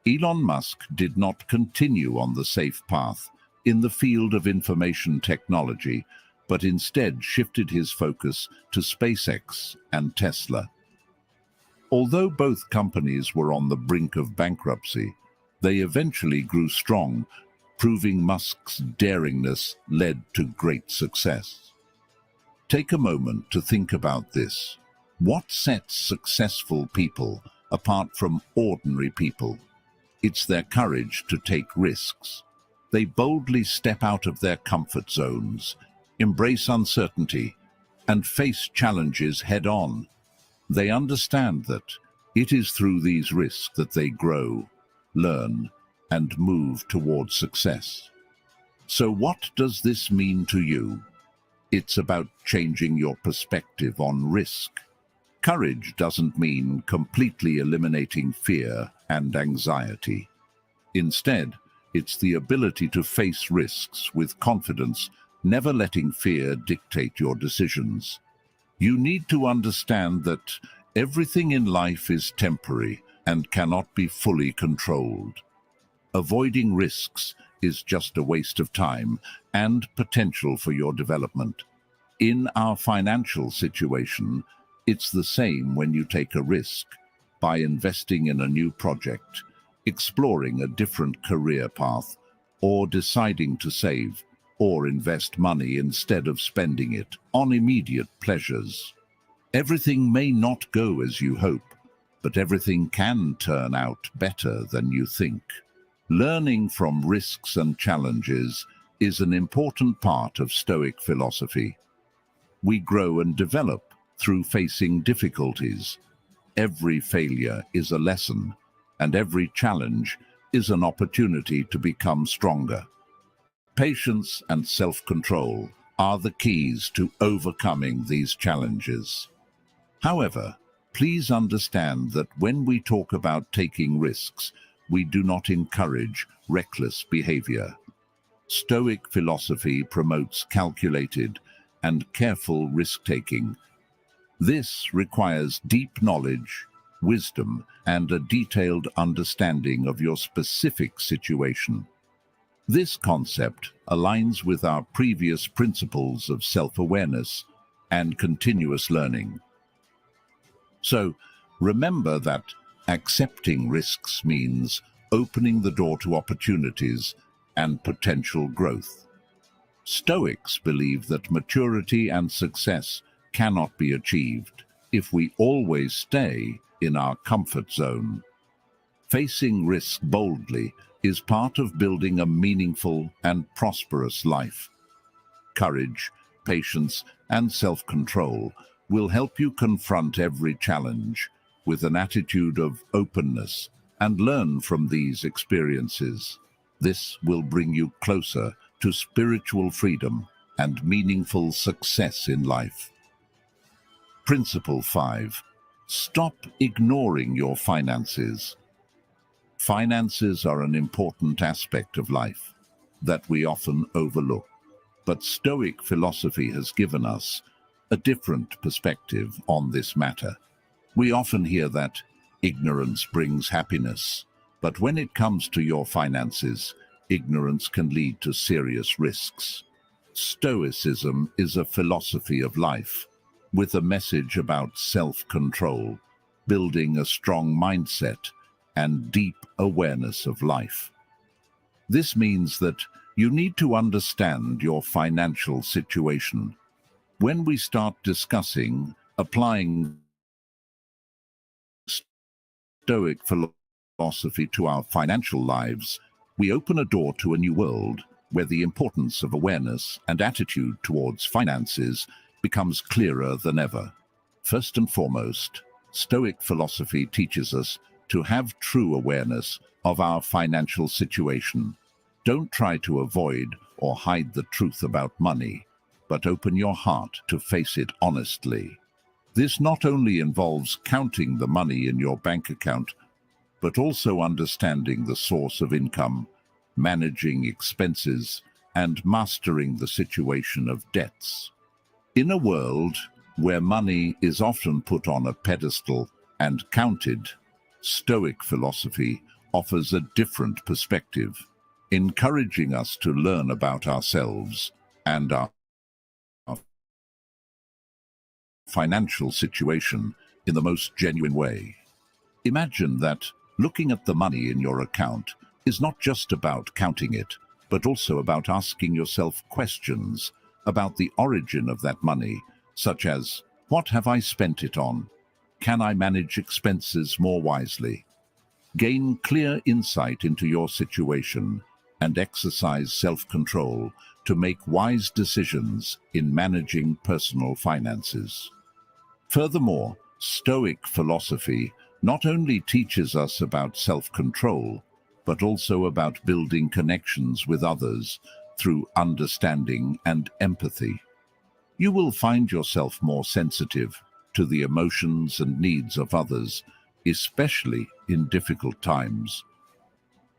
Elon Musk did not continue on the safe path in the field of information technology, but instead shifted his focus to SpaceX and Tesla. Although both companies were on the brink of bankruptcy, They eventually grew strong, proving Musk's daringness led to great success. Take a moment to think about this. What sets successful people apart from ordinary people? It's their courage to take risks. They boldly step out of their comfort zones, embrace uncertainty, and face challenges head-on. They understand that it is through these risks that they grow, learn, and move towards success. So what does this mean to you? It's about changing your perspective on risk. Courage doesn't mean completely eliminating fear and anxiety. Instead, it's the ability to face risks with confidence, never letting fear dictate your decisions. You need to understand that everything in life is temporary and cannot be fully controlled. Avoiding risks is just a waste of time and potential for your development. In our financial situation, it's the same when you take a risk by investing in a new project, exploring a different career path, or deciding to save or invest money instead of spending it on immediate pleasures. Everything may not go as you hope, but everything can turn out better than you think. Learning from risks and challenges is an important part of Stoic philosophy. We grow and develop through facing difficulties. Every failure is a lesson, and every challenge is an opportunity to become stronger. Patience and self-control are the keys to overcoming these challenges. However, please understand that when we talk about taking risks, we do not encourage reckless behavior. Stoic philosophy promotes calculated and careful risk-taking. This requires deep knowledge, wisdom, and a detailed understanding of your specific situation. This concept aligns with our previous principles of self-awareness and continuous learning. So, remember that accepting risks means opening the door to opportunities and potential growth. Stoics believe that maturity and success cannot be achieved if we always stay in our comfort zone. Facing risk boldly is part of building a meaningful and prosperous life. Courage, patience, and self-control will help you confront every challenge with an attitude of openness and learn from these experiences. This will bring you closer to spiritual freedom and meaningful success in life. Principle 5. Stop ignoring your finances. Finances are an important aspect of life that we often overlook, but Stoic philosophy has given us a different perspective on this matter. We often hear that ignorance brings happiness, but when it comes to your finances, ignorance can lead to serious risks. Stoicism is a philosophy of life, with a message about self-control, building a strong mindset, and deep awareness of life. This means that you need to understand your financial situation. When we start discussing applying Stoic philosophy to our financial lives, we open a door to a new world where the importance of awareness and attitude towards finances becomes clearer than ever. First and foremost, Stoic philosophy teaches us to have true awareness of our financial situation. Don't try to avoid or hide the truth about money, but open your heart to face it honestly. This not only involves counting the money in your bank account, but also understanding the source of income, managing expenses, and mastering the situation of debts. In a world where money is often put on a pedestal and counted, Stoic philosophy offers a different perspective, encouraging us to learn about ourselves and our financial situation in the most genuine way. Imagine that looking at the money in your account is not just about counting it, but also about asking yourself questions about the origin of that money, such as, what have I spent it on? Can I manage expenses more wisely? Gain clear insight into your situation and exercise self-control to make wise decisions in managing personal finances. Furthermore, Stoic philosophy not only teaches us about self-control, but also about building connections with others through understanding and empathy. You will find yourself more sensitive to the emotions and needs of others, especially in difficult times.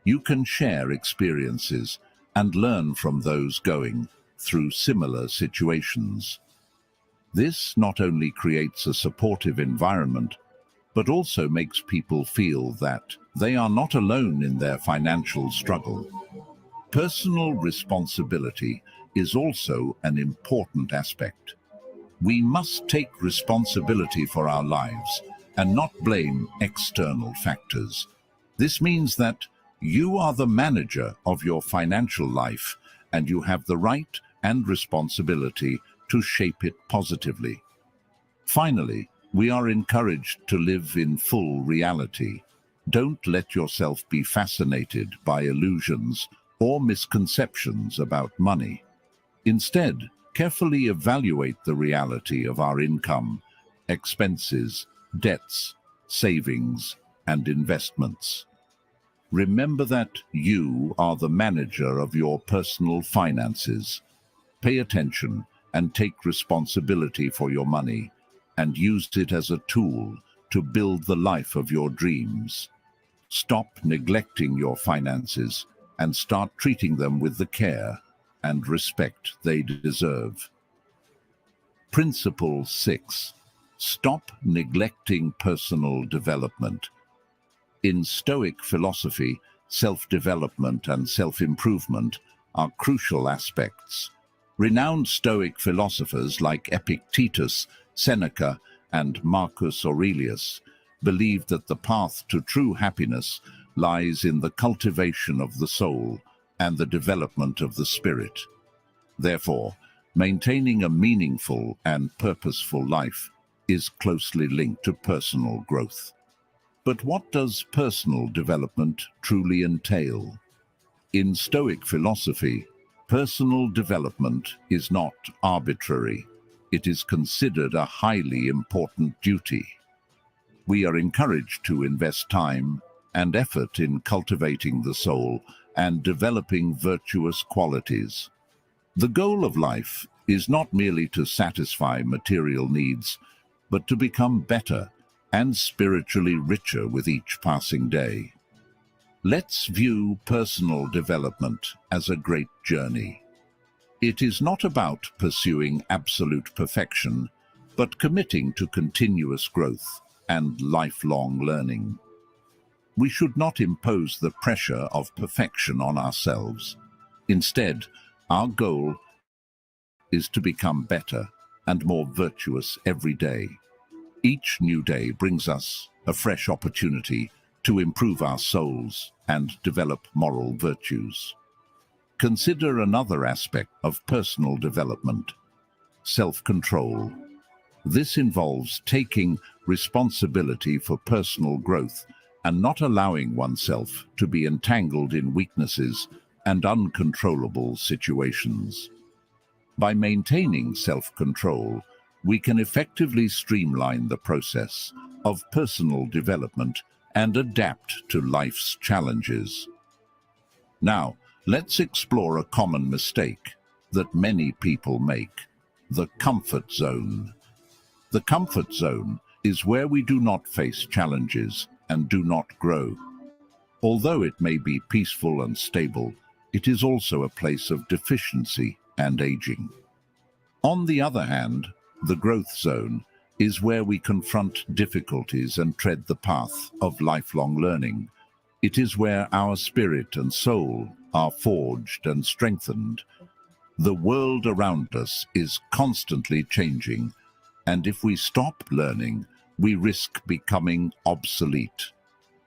You can share experiences and learn from those going through similar situations. This not only creates a supportive environment, but also makes people feel that they are not alone in their financial struggle. Personal responsibility is also an important aspect. We must take responsibility for our lives and not blame external factors. This means that you are the manager of your financial life, and you have the right and responsibility to shape it positively. Finally, we are encouraged to live in full reality. Don't let yourself be fascinated by illusions or misconceptions about money. Instead, carefully evaluate the reality of our income, expenses, debts, savings, and investments. Remember that you are the manager of your personal finances. Pay attention and take responsibility for your money, and use it as a tool to build the life of your dreams. Stop neglecting your finances and start treating them with the care and respect they deserve. Principle 6. Stop neglecting personal development. In Stoic philosophy, self-development and self-improvement are crucial aspects. Renowned Stoic philosophers like Epictetus, Seneca, and Marcus Aurelius believed that the path to true happiness lies in the cultivation of the soul and the development of the spirit. Therefore, maintaining a meaningful and purposeful life is closely linked to personal growth. But what does personal development truly entail? In Stoic philosophy, personal development is not arbitrary. It is considered a highly important duty. We are encouraged to invest time and effort in cultivating the soul and developing virtuous qualities. The goal of life is not merely to satisfy material needs, but to become better and spiritually richer with each passing day. Let's view personal development as a great journey. It is not about pursuing absolute perfection, but committing to continuous growth and lifelong learning. We should not impose the pressure of perfection on ourselves. Instead, our goal is to become better and more virtuous every day. Each new day brings us a fresh opportunity to improve our souls and develop moral virtues. Consider another aspect of personal development: self-control. This involves taking responsibility for personal growth and not allowing oneself to be entangled in weaknesses and uncontrollable situations. By maintaining self-control, we can effectively streamline the process of personal development and adapt to life's challenges. Now, let's explore a common mistake that many people make: the comfort zone. The comfort zone is where we do not face challenges and do not grow. Although it may be peaceful and stable, it is also a place of deficiency and aging. On the other hand, the growth zone is where we confront difficulties and tread the path of lifelong learning. It is where our spirit and soul are forged and strengthened. The world around us is constantly changing, and if we stop learning, we risk becoming obsolete.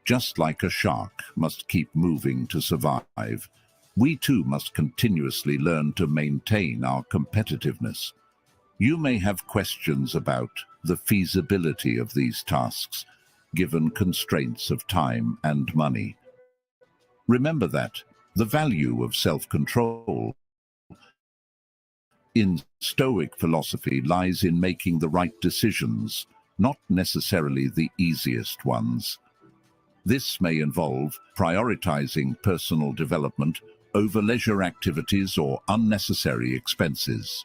Just like a shark must keep moving to survive, we too must continuously learn to maintain our competitiveness. You may have questions about the feasibility of these tasks, given constraints of time and money. Remember that the value of self-control in Stoic philosophy lies in making the right decisions, not necessarily the easiest ones. This may involve prioritizing personal development over leisure activities or unnecessary expenses.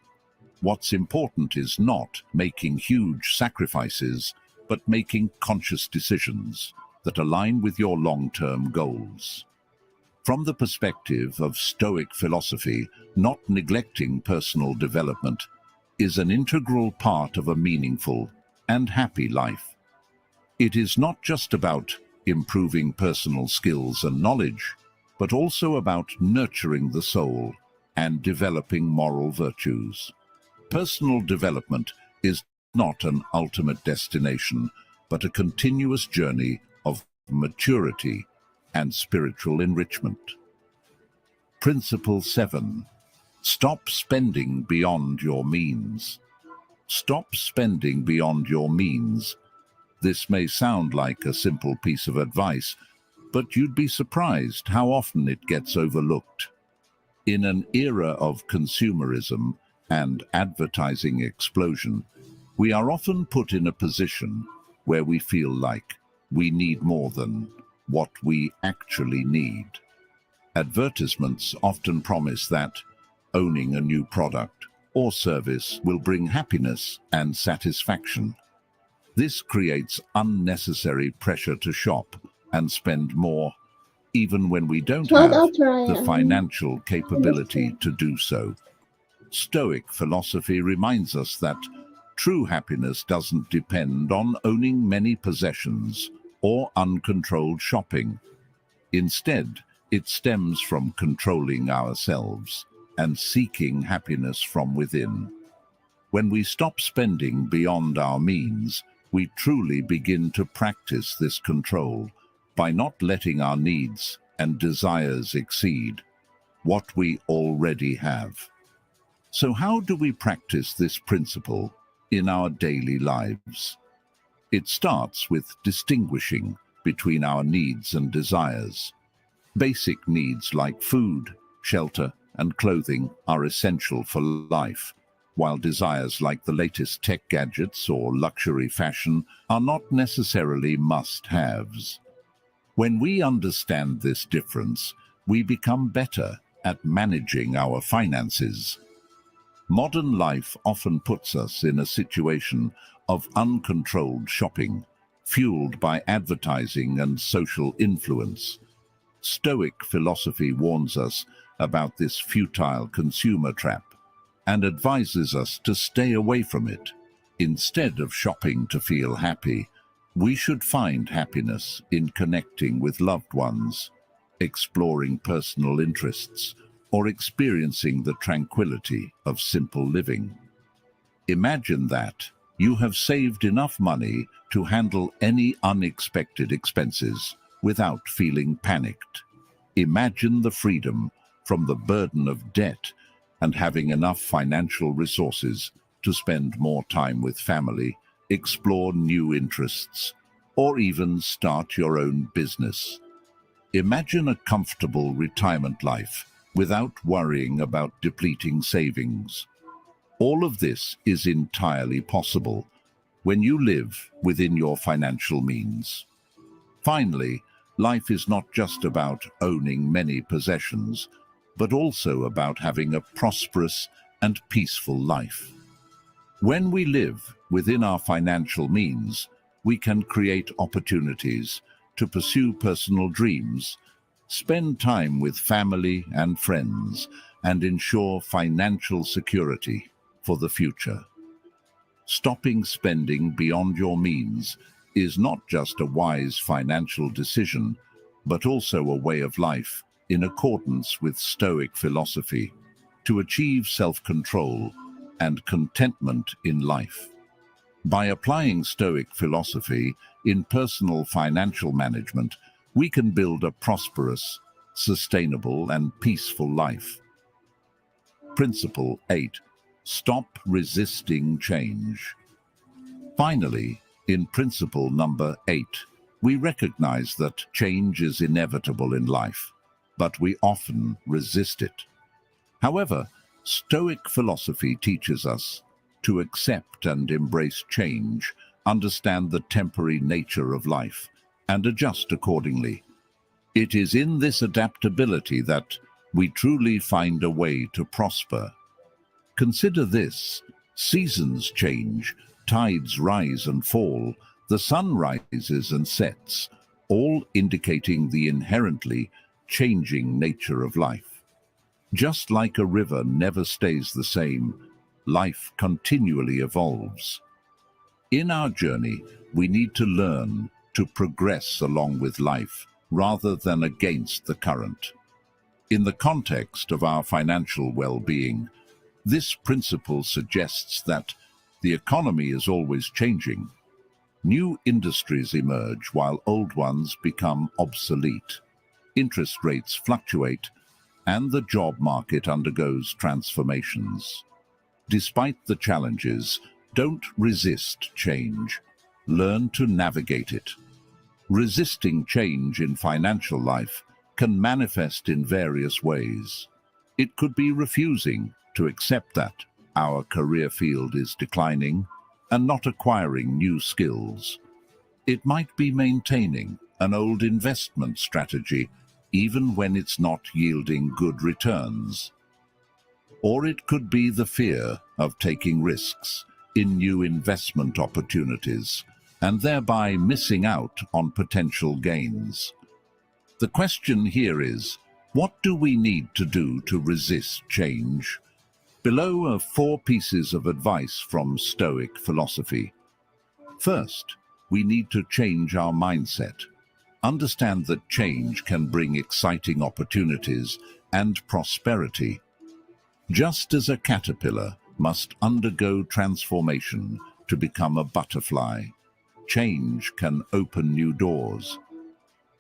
What's important is not making huge sacrifices, but making conscious decisions that align with your long-term goals. From the perspective of Stoic philosophy, not neglecting personal development is an integral part of a meaningful and happy life. It is not just about improving personal skills and knowledge, but also about nurturing the soul and developing moral virtues. Personal development is not an ultimate destination, but a continuous journey of maturity and spiritual enrichment. Principle 7. Stop spending beyond your means. Stop spending beyond your means. This may sound like a simple piece of advice, but you'd be surprised how often it gets overlooked. In an era of consumerism and advertising explosion, we are often put in a position where we feel like we need more than what we actually need. Advertisements often promise that owning a new product or service will bring happiness and satisfaction. This creates unnecessary pressure to shop and spend more, even when we don't have the financial capability to do so. Stoic philosophy reminds us that true happiness doesn't depend on owning many possessions or uncontrolled shopping. Instead, it stems from controlling ourselves and seeking happiness from within. When we stop spending beyond our means, we truly begin to practice this control by not letting our needs and desires exceed what we already have. So how do we practice this principle in our daily lives? It starts with distinguishing between our needs and desires. Basic needs like food, shelter, and clothing are essential for life, while desires like the latest tech gadgets or luxury fashion are not necessarily must-haves. When we understand this difference, we become better at managing our finances. Modern life often puts us in a situation of uncontrolled shopping, fueled by advertising and social influence. Stoic philosophy warns us about this futile consumer trap and advises us to stay away from it. Instead of shopping to feel happy, we should find happiness in connecting with loved ones, exploring personal interests, or experiencing the tranquility of simple living. Imagine that you have saved enough money to handle any unexpected expenses without feeling panicked. Imagine the freedom from the burden of debt and having enough financial resources to spend more time with family, explore new interests, or even start your own business. Imagine a comfortable retirement life without worrying about depleting savings. All of this is entirely possible when you live within your financial means. Finally, life is not just about owning many possessions, but also about having a prosperous and peaceful life. When we live within our financial means, we can create opportunities to pursue personal dreams, spend time with family and friends, and ensure financial security for the future. Stopping spending beyond your means is not just a wise financial decision, but also a way of life in accordance with Stoic philosophy to achieve self-control and contentment in life. By applying Stoic philosophy in personal financial management, we can build a prosperous, sustainable, and peaceful life. Principle 8. Stop resisting change. Finally, in principle number 8, we recognize that change is inevitable in life, but we often resist it. However, Stoic philosophy teaches us to accept and embrace change, understand the temporary nature of life, and adjust accordingly. It is in this adaptability that we truly find a way to prosper. Consider this: seasons change, tides rise and fall, the sun rises and sets, all indicating the inherently changing nature of life. Just like a river never stays the same, life continually evolves. In our journey, we need to learn to progress along with life rather than against the current. In the context of our financial well-being, this principle suggests that the economy is always changing. New industries emerge while old ones become obsolete. Interest rates fluctuate, and the job market undergoes transformations. Despite the challenges, don't resist change. Learn to navigate it. Resisting change in financial life can manifest in various ways. It could be refusing to accept that our career field is declining and not acquiring new skills. It might be maintaining an old investment strategy even when it's not yielding good returns. Or it could be the fear of taking risks in new investment opportunities and thereby missing out on potential gains. The question here is, what do we need to do to resist change? Below are 4 pieces of advice from Stoic philosophy. First, we need to change our mindset. Understand that change can bring exciting opportunities and prosperity. Just as a caterpillar must undergo transformation to become a butterfly, change can open new doors.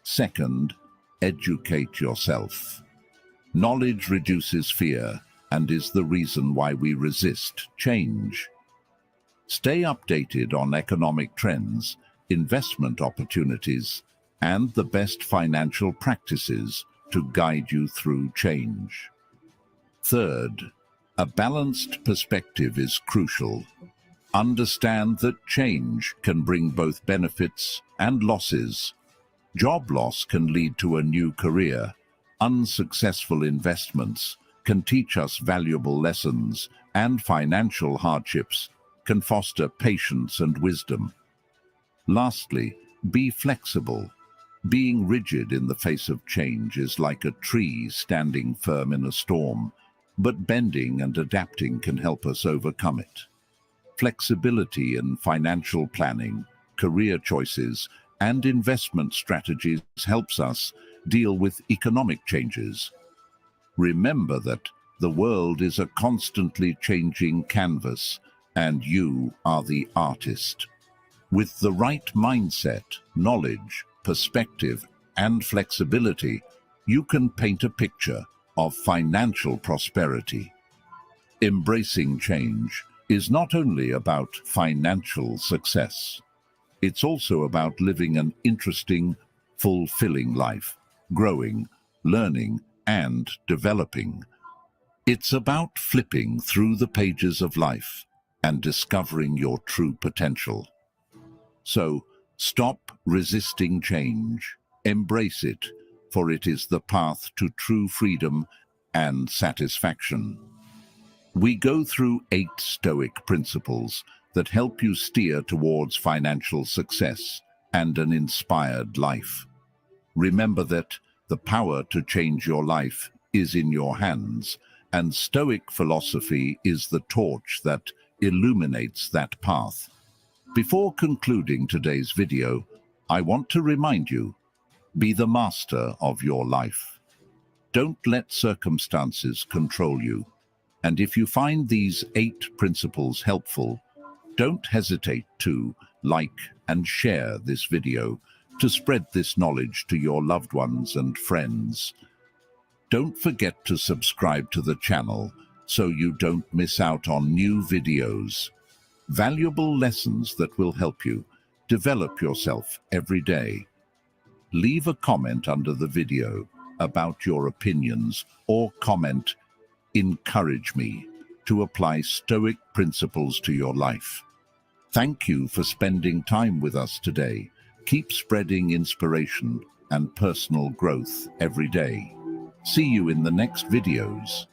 Second, educate yourself. Knowledge reduces fear and is the reason why we resist change. Stay updated on economic trends, investment opportunities, and the best financial practices to guide you through change. Third, a balanced perspective is crucial. Understand that change can bring both benefits and losses. Job loss can lead to a new career. Unsuccessful investments can teach us valuable lessons, and financial hardships can foster patience and wisdom. Lastly, be flexible. Being rigid in the face of change is like a tree standing firm in a storm, but bending and adapting can help us overcome it. Flexibility in financial planning, career choices, and investment strategies helps us deal with economic changes. Remember that the world is a constantly changing canvas, and you are the artist. With the right mindset, knowledge, perspective, and flexibility, you can paint a picture of financial prosperity. Embracing change is not only about financial success. It's also about living an interesting, fulfilling life, growing, learning, and developing. It's about flipping through the pages of life and discovering your true potential. So, stop resisting change. Embrace it, for it is the path to true freedom and satisfaction. We go through 8 Stoic principles that help you steer towards financial success and an inspired life. Remember that the power to change your life is in your hands, and Stoic philosophy is the torch that illuminates that path. Before concluding today's video, I want to remind you, be the master of your life. Don't let circumstances control you. And if you find these 8 principles helpful, Don't hesitate to like and share this video to spread this knowledge to your loved ones and friends. Don't forget to subscribe to the channel so you don't miss out on new videos. Valuable lessons that will help you develop yourself every day. Leave a comment under the video about your opinions or comment, "Encourage me to apply Stoic principles to your life." Thank you for spending time with us today. Keep spreading inspiration and personal growth every day. See you in the next videos.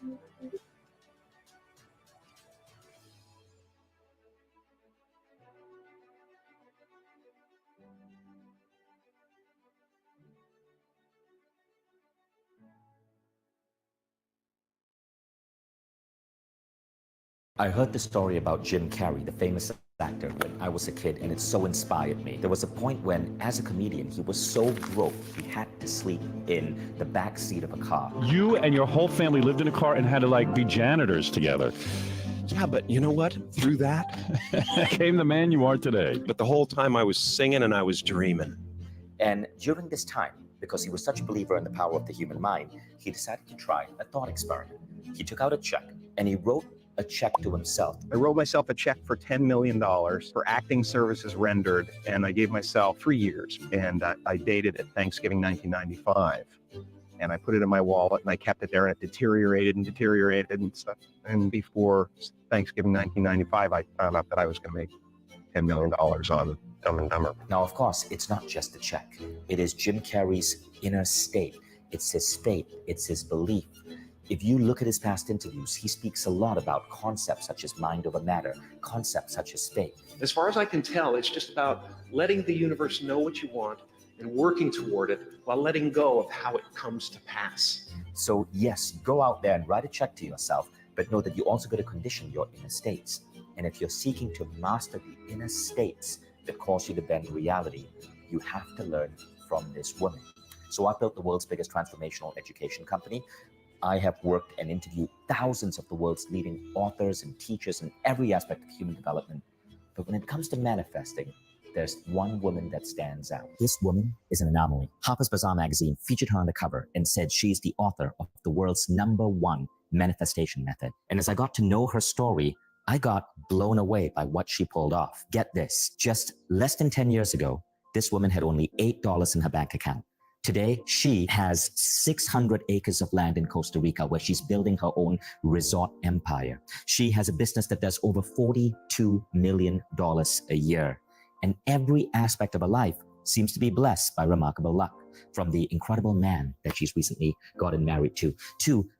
I heard the story about Jim Carrey, the famous actor, when I was a kid, and it so inspired me. There was a point when, as a comedian, he was so broke, he had to sleep in the back seat of a car. You and your whole family lived in a car and had to, like, be janitors together. Yeah, but you know what? Through that, Came the man you are today. but the whole time I was singing and I was dreaming. And during this time, because he was such a believer in the power of the human mind, he decided to try a thought experiment. He took out a check and he wrote a check to himself. I wrote myself a check for $10 million for acting services rendered, and I gave myself 3 years. And I dated it Thanksgiving 1995. And I put it in my wallet, and I kept it there, and it deteriorated and stuff. And before Thanksgiving 1995, I found out that I was going to make $10 million on Dumb and Dumber. Now, of course, it's not just a check. It is Jim Carrey's inner state. It's his faith. It's his belief. If you look at his past interviews, he speaks a lot about concepts such as mind over matter, concepts such as faith. As far as I can tell, it's just about letting the universe know what you want and working toward it while letting go of how it comes to pass. So yes, go out there and write a check to yourself, but know that you also got to condition your inner states. And if you're seeking to master the inner states that cause you to bend reality, you have to learn from this woman. So I built the world's biggest transformational education company. I have worked and interviewed thousands of the world's leading authors and teachers in every aspect of human development. But when it comes to manifesting, there's one woman that stands out. This woman is an anomaly. Harper's Bazaar magazine featured her on the cover and said she's the author of the world's #1 manifestation method. And as I got to know her story, I got blown away by what she pulled off. Get this, just less than 10 years ago, this woman had only $8 in her bank account. Today, she has 600 acres of land in Costa Rica where she's building her own resort empire. She has a business that does over $42 million a year. And every aspect of her life seems to be blessed by remarkable luck, from the incredible man that she's recently gotten married to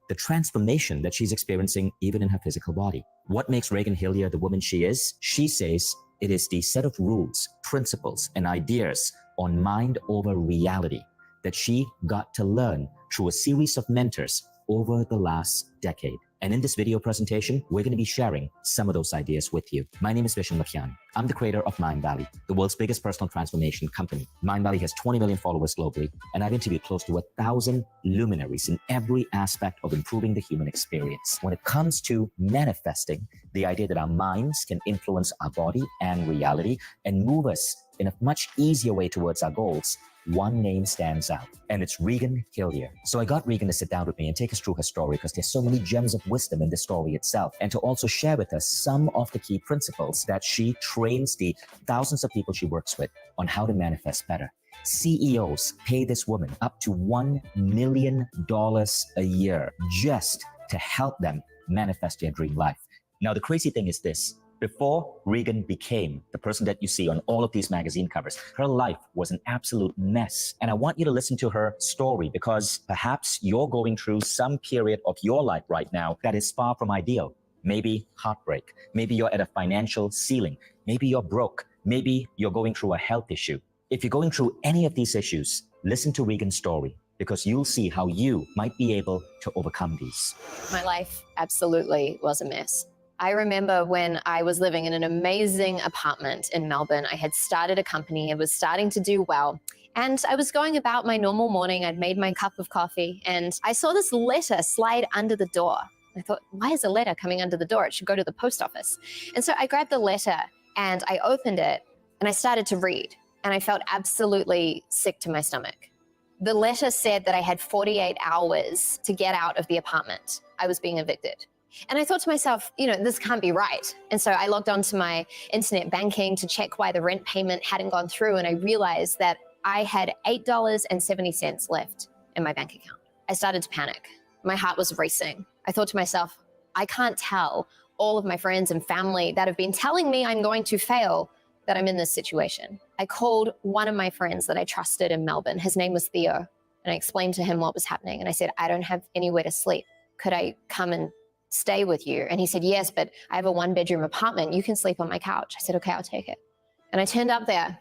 the transformation that she's experiencing even in her physical body. What makes Reagan Hillier the woman she is? She says it is the set of rules, principles, and ideas on mind over reality that she got to learn through a series of mentors over the last decade. And in this video presentation, we're going to be sharing some of those ideas with you. My name is Vishen Lakhiani. I'm the creator of Mindvalley, the world's biggest personal transformation company. Mindvalley has 20 million followers globally, and I've interviewed close to 1,000 luminaries in every aspect of improving the human experience. When it comes to manifesting, the idea that our minds can influence our body and reality and move us in a much easier way towards our goals, one name stands out, and it's Reagan Hillier. So I got Reagan to sit down with me and take us through her story, because there's so many gems of wisdom in the story itself, and to also share with us some of the key principles that she trains the thousands of people she works with on how to manifest better. CEOs pay this woman up to $1 million a year just to help them manifest their dream life. Now, the crazy thing is this. Before Reagan became the person that you see on all of these magazine covers, her life was an absolute mess. And I want you to listen to her story, because perhaps you're going through some period of your life right now that is far from ideal. Maybe heartbreak. Maybe you're at a financial ceiling. Maybe you're broke. Maybe you're going through a health issue. If you're going through any of these issues, listen to Reagan's story, because you'll see how you might be able to overcome these. My life absolutely was a mess. I remember when I was living in an amazing apartment in Melbourne. I had started a company, it was starting to do well. And I was going about my normal morning. I'd made my cup of coffee and I saw this letter slide under the door. I thought, why is a letter coming under the door? It should go to the post office. And so I grabbed the letter And I opened it and I started to read, and I felt absolutely sick to my stomach. The letter said that I had 48 hours to get out of the apartment. I was being evicted. And I thought to myself, this can't be right. And so I logged onto my internet banking to check why the rent payment hadn't gone through. And I realized that I had $8.70 left in my bank account. I started to panic. My heart was racing. I thought to myself, I can't tell all of my friends and family that have been telling me I'm going to fail that I'm in this situation. I called one of my friends that I trusted in Melbourne. His name was Theo. And I explained to him what was happening. And I said, I don't have anywhere to sleep. Could I come and stay with you? And he said, yes, but I have a 1-bedroom apartment. You can sleep on my couch. I said, okay, I'll take it. And I turned up there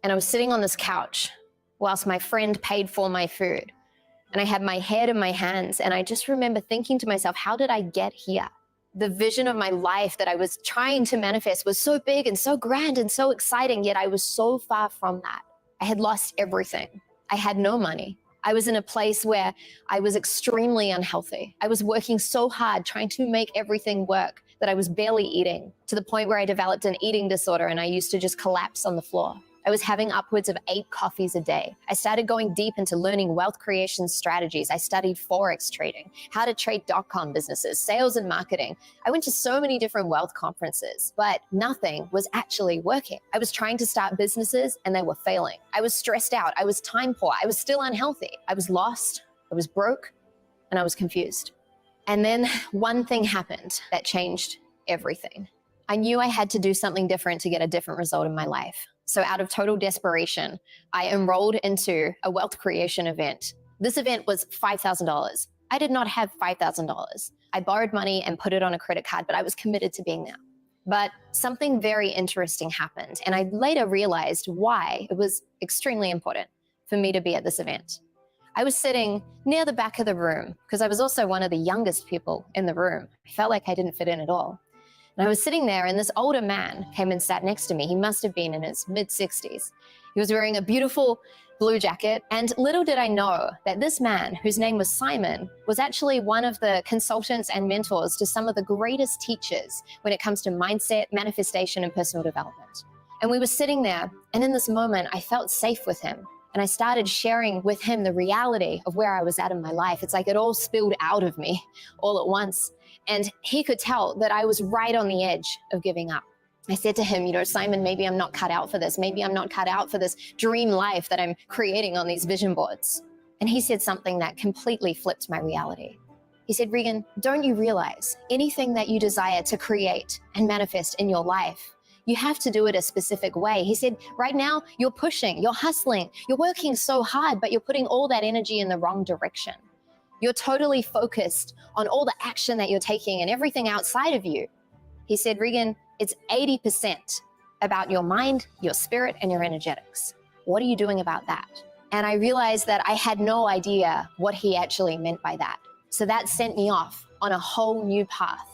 and I was sitting on this couch whilst my friend paid for my food. And I had my head in my hands. And I just remember thinking to myself, how did I get here? The vision of my life that I was trying to manifest was so big and so grand and so exciting, yet I was so far from that. I had lost everything. I had no money. I was in a place where I was extremely unhealthy. I was working so hard trying to make everything work that I was barely eating, to the point where I developed an eating disorder and I used to just collapse on the floor. I was having upwards of 8 coffees a day. I started going deep into learning wealth creation strategies. I studied Forex trading, how to trade .com businesses, sales and marketing. I went to so many different wealth conferences, but nothing was actually working. I was trying to start businesses and they were failing. I was stressed out. I was time poor. I was still unhealthy. I was lost. I was broke, and I was confused. And then one thing happened that changed everything. I knew I had to do something different to get a different result in my life. So out of total desperation, I enrolled into a wealth creation event. This event was $5,000. I did not have $5,000. I borrowed money and put it on a credit card, but I was committed to being there. But something very interesting happened, and I later realized why it was extremely important for me to be at this event. I was sitting near the back of the room because I was also one of the youngest people in the room. I felt like I didn't fit in at all. And I was sitting there and this older man came and sat next to me. He must have been in his mid-60s. He was wearing a beautiful blue jacket. And little did I know that this man, whose name was Simon, was actually one of the consultants and mentors to some of the greatest teachers when it comes to mindset, manifestation, and personal development. And we were sitting there, and in this moment, I felt safe with him. And I started sharing with him the reality of where I was at in my life. It's like it all spilled out of me all at once. And he could tell that I was right on the edge of giving up. I said to him, Simon, maybe I'm not cut out for this. Maybe I'm not cut out for this dream life that I'm creating on these vision boards. And he said something that completely flipped my reality. He said, Regan, don't you realize anything that you desire to create and manifest in your life, you have to do it a specific way. He said, right now you're pushing, you're hustling, you're working so hard, but you're putting all that energy in the wrong direction. You're totally focused on all the action that you're taking and everything outside of you. He said, Regan, it's 80% about your mind, your spirit, and your energetics. What are you doing about that? And I realized that I had no idea what he actually meant by that. So that sent me off on a whole new path.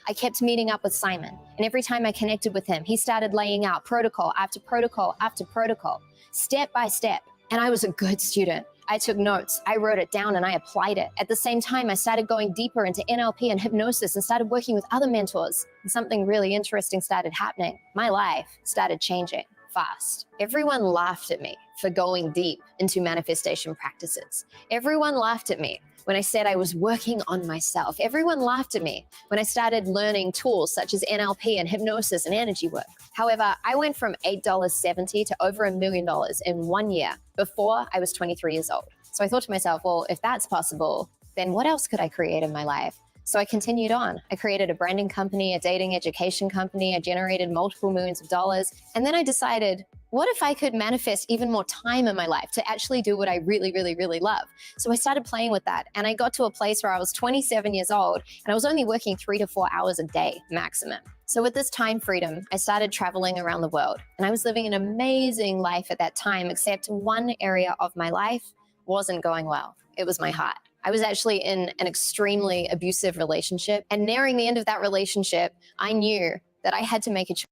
I kept meeting up with Simon, and every time I connected with him, he started laying out protocol after protocol after protocol, step by step. And I was a good student. I took notes, I wrote it down, and I applied it. At the same time, I started going deeper into NLP and hypnosis and started working with other mentors. And something really interesting started happening. My life started changing fast. Everyone laughed at me for going deep into manifestation practices. Everyone laughed at me when I said I was working on myself. Everyone laughed at me when I started learning tools such as NLP and hypnosis and energy work. However, I went from $8.70 to over $1 million in 1 year before I was 23 years old. So I thought to myself, well, if that's possible, then what else could I create in my life? So I continued on. I created a branding company, a dating education company. I generated multiple millions of dollars. And then I decided, what if I could manifest even more time in my life to actually do what I really, really, really love? So I started playing with that. And I got to a place where I was 27 years old and I was only working 3 to 4 hours a day maximum. So with this time freedom, I started traveling around the world. And I was living an amazing life at that time, except one area of my life wasn't going well. It was my heart. I was actually in an extremely abusive relationship. And nearing the end of that relationship, I knew that I had to make a choice.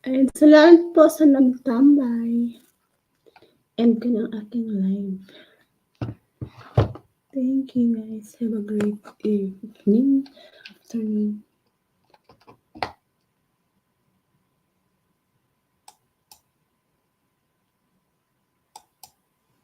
And salamat po sa nagtambay. End ko ng aking live. Thank you guys. Have a great evening, afternoon.